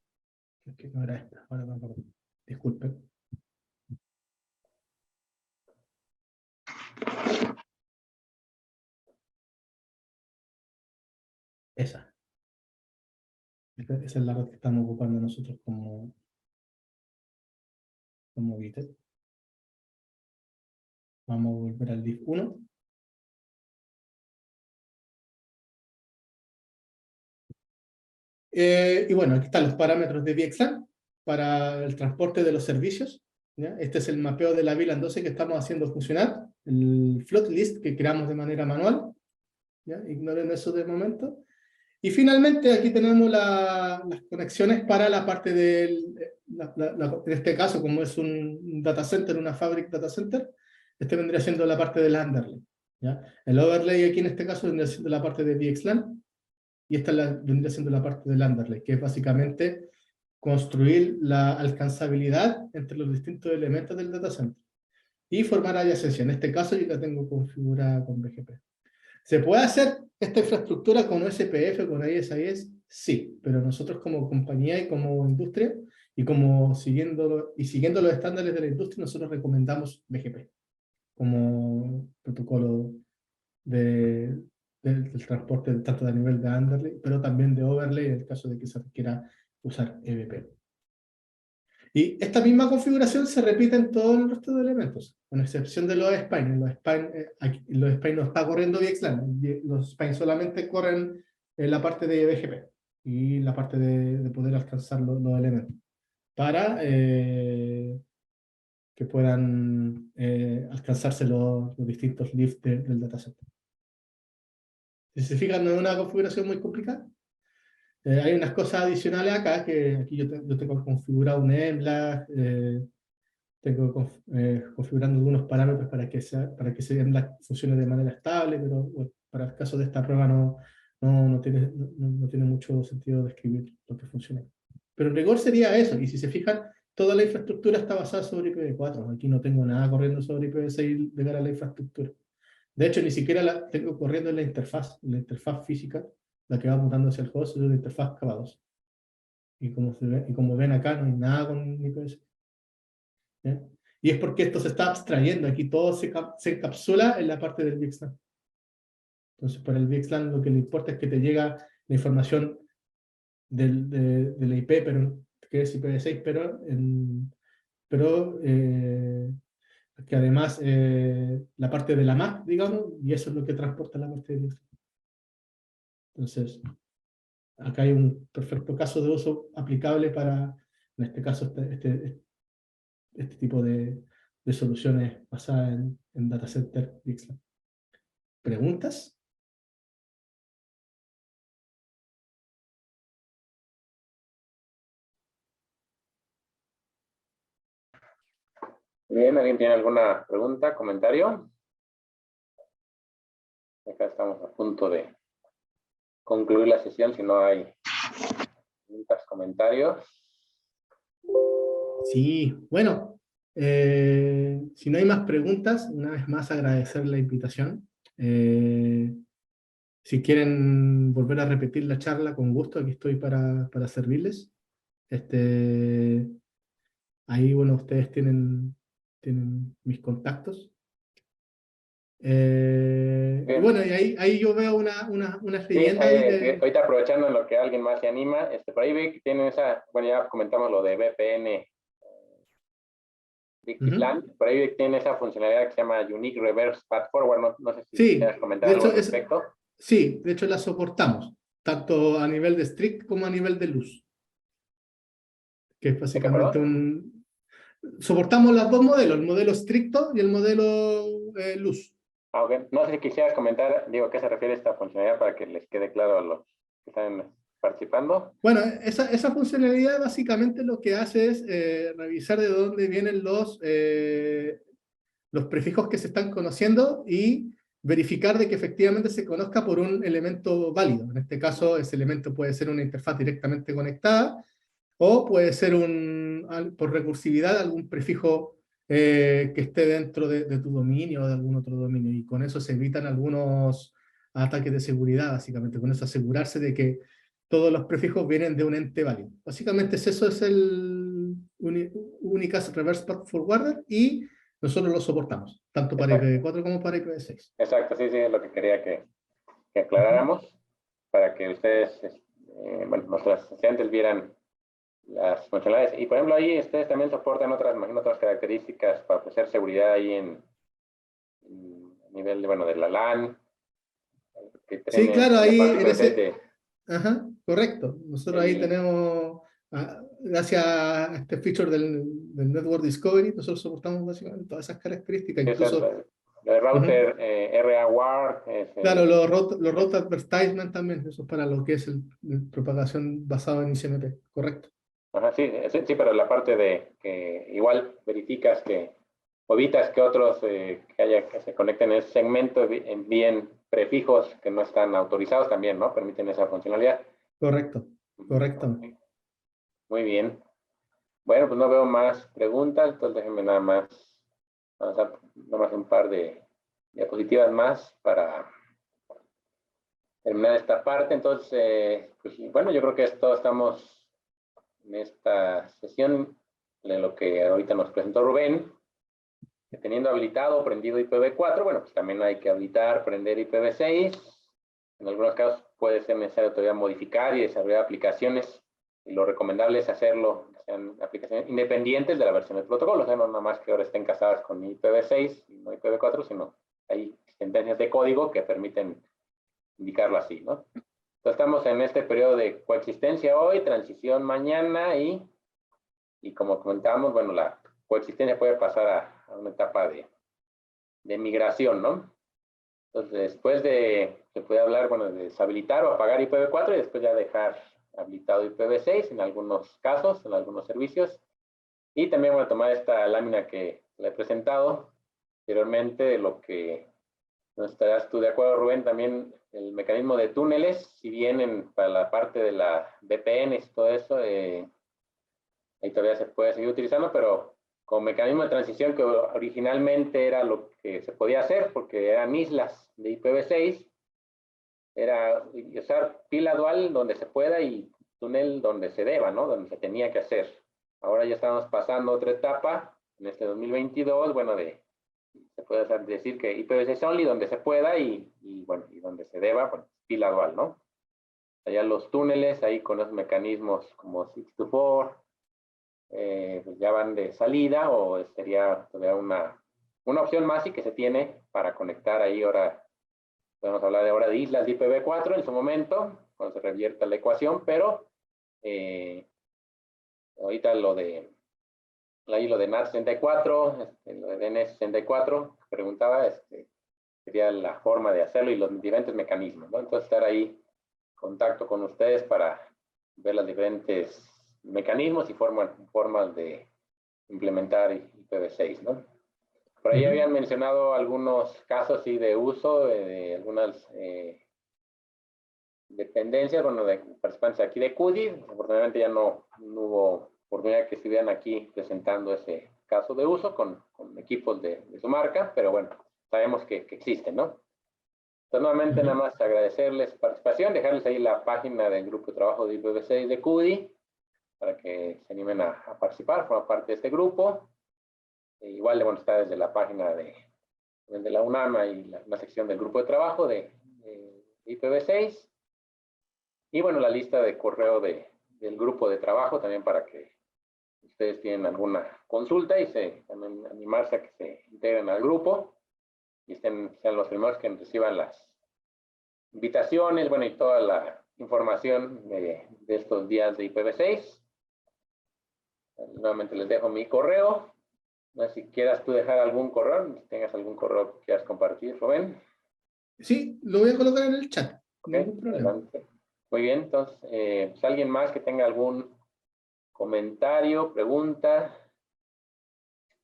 Es que no era esta, ahora me acuerdo. Disculpen. Esa. Esa es la que estamos ocupando nosotros como VTEP. Vamos a volver al div 1. Y bueno, aquí están los parámetros de VXLAN para el transporte de los servicios, ¿ya? Este es el mapeo de la VLAN 12 que estamos haciendo funcionar, el float list que creamos de manera manual, ¿ya? Ignoren eso de momento. Y finalmente aquí tenemos las conexiones para la parte del, en este caso como es un data center, una fabric data center, este vendría siendo la parte del underlay, ¿ya? El overlay aquí en este caso vendría siendo la parte de VXLAN, y esta vendría siendo la parte del underlay, que es básicamente construir la alcanzabilidad entre los distintos elementos del data center y formar adyacencia. En este caso yo la tengo configurada con BGP. ¿Se puede hacer esta infraestructura con OSPF, con ISIS? Sí, pero nosotros como compañía y como industria, y siguiendo los estándares de la industria, nosotros recomendamos BGP como protocolo del transporte tanto a nivel de underlay, pero también de overlay en el caso de que se requiera usar EVP. Y esta misma configuración se repite en todo el resto de elementos, con excepción de los spines. Los spines no está corriendo VXLAN, los spines solamente corren en la parte de BGP y la parte de poder alcanzar los elementos para que puedan alcanzarse los distintos lifts del dataset. Si se fijan, no es una configuración muy complicada. Hay unas cosas adicionales acá, que aquí yo tengo configurado un EMLAG, tengo configurando algunos parámetros para que ese EMLAG funcione de manera estable, pero bueno, para el caso de esta prueba no tiene mucho sentido describir lo que funciona. Pero en rigor sería eso, y si se fijan, toda la infraestructura está basada sobre IPv4, aquí no tengo nada corriendo sobre IPv6 de cara a la infraestructura. De hecho, ni siquiera la tengo corriendo en la interfaz física, la que va apuntando hacia el host, es la interfaz K2. Y como ven acá, no hay nada con IPv6. ¿Ya? Y es porque esto se está abstrayendo, aquí todo se encapsula en la parte del VXLAN. Entonces, para el VXLAN lo que le importa es que te llega la información de la IP, pero que es IPv6, pero que además la parte de la MAC, digamos, y eso es lo que transporta la parte de dirección. Entonces, acá hay un perfecto caso de uso aplicable para, en este caso, este tipo de soluciones basadas en data center VXLAN. ¿Preguntas? Bien, ¿alguien tiene alguna pregunta, comentario? Acá estamos a punto de concluir la sesión, si no hay preguntas, comentarios. Sí, bueno, si no hay más preguntas, una vez más agradecer la invitación. Si quieren volver a repetir la charla, con gusto, aquí estoy para servirles. Ahí, bueno, ustedes tienen mis contactos. Y bueno, y ahí yo veo unas Sí, leyendas ahí de... ahorita aprovechando en lo que alguien más se anima, por ahí vi que tienen esa, bueno, ya comentamos lo de VPN, VPN, por ahí vi que tiene esa funcionalidad que se llama Unique Reverse Path Forward, no sé si Sí, quieres comentar de algo hecho, al respecto. sí, de hecho la soportamos, tanto a nivel de strict como a nivel de luz, que es ¿De qué, básicamente perdón? Soportamos los dos modelos, el modelo estricto y el modelo luz. Ah, ok. No sé si quisieras comentar, digo, ¿a qué se refiere esta funcionalidad para que les quede claro a los que están participando? Bueno, esa funcionalidad básicamente lo que hace es revisar de dónde vienen los prefijos que se están conociendo y verificar de que efectivamente se conozca por un elemento válido. En este caso, ese elemento puede ser una interfaz directamente conectada, o puede ser por recursividad algún prefijo que esté dentro de tu dominio o de algún otro dominio, y con eso se evitan algunos ataques de seguridad, básicamente, con eso asegurarse de que todos los prefijos vienen de un ente válido. Básicamente eso es el Unicast Reverse Path Forwarder, y nosotros lo soportamos, tanto para IPv4 como para IPv6. Exacto, sí, sí, es lo que quería que aclaráramos, para que ustedes, bueno, nuestros estudiantes vieran las funcionalidades. Y por ejemplo, ahí ustedes también soportan imagino, otras características para ofrecer seguridad ahí en nivel de, bueno, de la LAN. Que Sí, tienen claro, la ahí parte en que ustedes ese... Ajá, correcto. Nosotros ahí tenemos, gracias a este feature del Network Discovery, nosotros soportamos básicamente todas esas características, incluso... el router RA-WAR. Claro, los route advertisement también, eso es para lo que es el propagación basado en ICMP, correcto. Ajá, sí, sí, pero la parte de que igual verificas que, o evitas que otros que se conecten en ese segmento envíen prefijos que no están autorizados también, ¿no? Permiten esa funcionalidad. Correcto, correcto. Okay. Muy bien. Bueno, pues no veo más preguntas, entonces déjenme nada más avanzar un par de diapositivas más para terminar esta parte. Entonces, pues bueno, yo creo que estamos en esta sesión de lo que ahorita nos presentó Rubén, que teniendo habilitado o prendido IPv4, bueno, pues también hay que habilitar, prender IPv6. En algunos casos puede ser necesario todavía modificar y desarrollar aplicaciones, y lo recomendable es hacerlo, que sean aplicaciones independientes de la versión del protocolo, o sea, no nada más que ahora estén casadas con IPv6 y no IPv4, sino hay sentencias de código que permiten indicarlo así, ¿no? Entonces estamos en este periodo de coexistencia hoy, transición mañana, y como comentábamos, bueno, la coexistencia puede pasar a una etapa de migración, ¿no? Entonces, después se puede hablar, bueno, de deshabilitar o apagar IPv4 y después ya dejar habilitado IPv6 en algunos casos, en algunos servicios. Y también voy a tomar esta lámina que le he presentado anteriormente, de lo que no estarás tú de acuerdo, Rubén, también el mecanismo de túneles, si bien para la parte de la VPN y todo eso, ahí todavía se puede seguir utilizando, pero como mecanismo de transición, que originalmente era lo que se podía hacer porque eran islas de IPv6, era usar pila dual donde se pueda y túnel donde se deba, ¿no? Donde se tenía que hacer. Ahora ya estamos pasando a otra etapa en este 2022, bueno, se puede decir que IPv6 only donde se pueda y bueno, y donde se deba, bueno, pila dual, ¿no? allá los túneles, ahí con los mecanismos como 624, pues ya van de salida, o sería una opción más y que se tiene para conectar ahí. Ahora podemos hablar de ahora de islas de IPv4 en su momento, cuando se revierta la ecuación, pero ahorita lo de NAT64, lo de DNS64, preguntaba, sería la forma de hacerlo y los diferentes mecanismos, ¿no? Entonces, estar ahí en contacto con ustedes para ver los diferentes mecanismos y formas de implementar IPv6, ¿no? Por ahí habían mencionado algunos casos sí, de uso de algunas dependencias, bueno, de participantes aquí de CUDI. Afortunadamente ya no hubo oportunidad que estuvieran aquí presentando ese caso de uso con equipos de su marca, pero bueno, sabemos que existen, ¿no? Entonces, nuevamente, nada más agradecerles su participación, dejarles ahí la página del grupo de trabajo de IPv6 de CUDI, para que se animen a participar, formar parte de este grupo. Igual, bueno, está desde la página de la UNAM y la sección del grupo de trabajo de IPv6. Y bueno, la lista de correo del grupo de trabajo también, para que ustedes tienen alguna consulta y también animarse a que se integren al grupo y sean los primeros que reciban las invitaciones, bueno, y toda la información de estos días de IPv6. Nuevamente les dejo mi correo. No sé si quieras tú dejar algún correo, si tengas algún correo que quieras compartir, Rubén. Sí, lo voy a colocar en el chat. Okay, ningún problema. adelante. Muy bien, entonces, pues, ¿alguien más que tenga algún comentario, pregunta,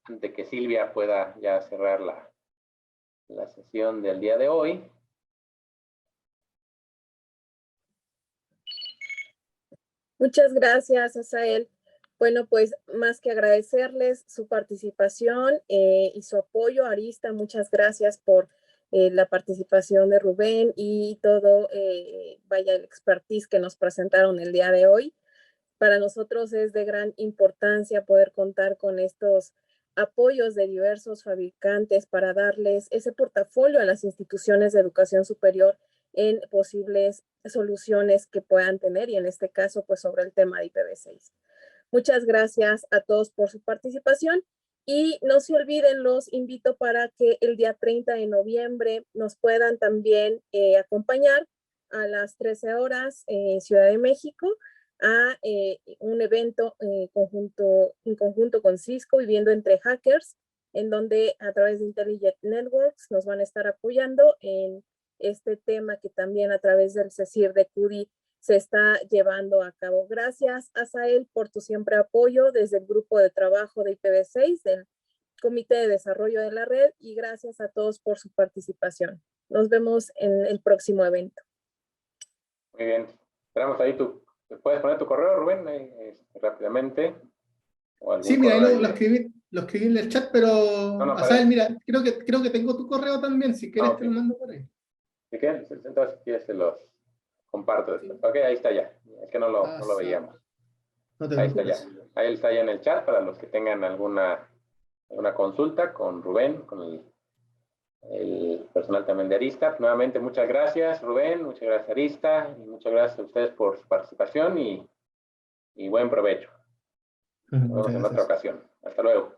antes de que Silvia pueda ya cerrar la sesión del día de hoy? Muchas gracias, Asael. Bueno, pues más que agradecerles su participación y su apoyo, Arista, muchas gracias por la participación de Rubén y todo, vaya, el expertise que nos presentaron el día de hoy. Para nosotros es de gran importancia poder contar con estos apoyos de diversos fabricantes para darles ese portafolio a las instituciones de educación superior en posibles soluciones que puedan tener, y en este caso, pues sobre el tema de IPv6. Muchas gracias a todos por su participación y no se olviden, los invito para que el día 30 de noviembre nos puedan también acompañar a las 13 horas en Ciudad de México a un evento en conjunto con Cisco, Viviendo entre Hackers, en donde a través de Intelligent Networks nos van a estar apoyando en este tema que también a través del CECIR de CUDI se está llevando a cabo. Gracias, Asael, por tu siempre apoyo desde el grupo de trabajo de IPv6, del Comité de Desarrollo de la Red, y gracias a todos por su participación. Nos vemos en el próximo evento. Muy bien. Esperamos ahí ¿puedes poner tu correo, Rubén, rápidamente? Sí, mira, ahí lo escribí en el chat, pero Asael, mira, creo que tengo tu correo también, si quieres te lo mando por ahí. ¿Sí qué? Entonces, si quieres, se los comparto después. Sí. Ok, ahí está ya. Es que no lo veíamos. No te ahí está ya. Ahí está ya en el chat para los que tengan alguna consulta con Rubén, con el personal también de Arista. Nuevamente, muchas gracias, Rubén, muchas gracias, Arista, y muchas gracias a ustedes por su participación y buen provecho. Nos vemos en otra ocasión. Hasta luego.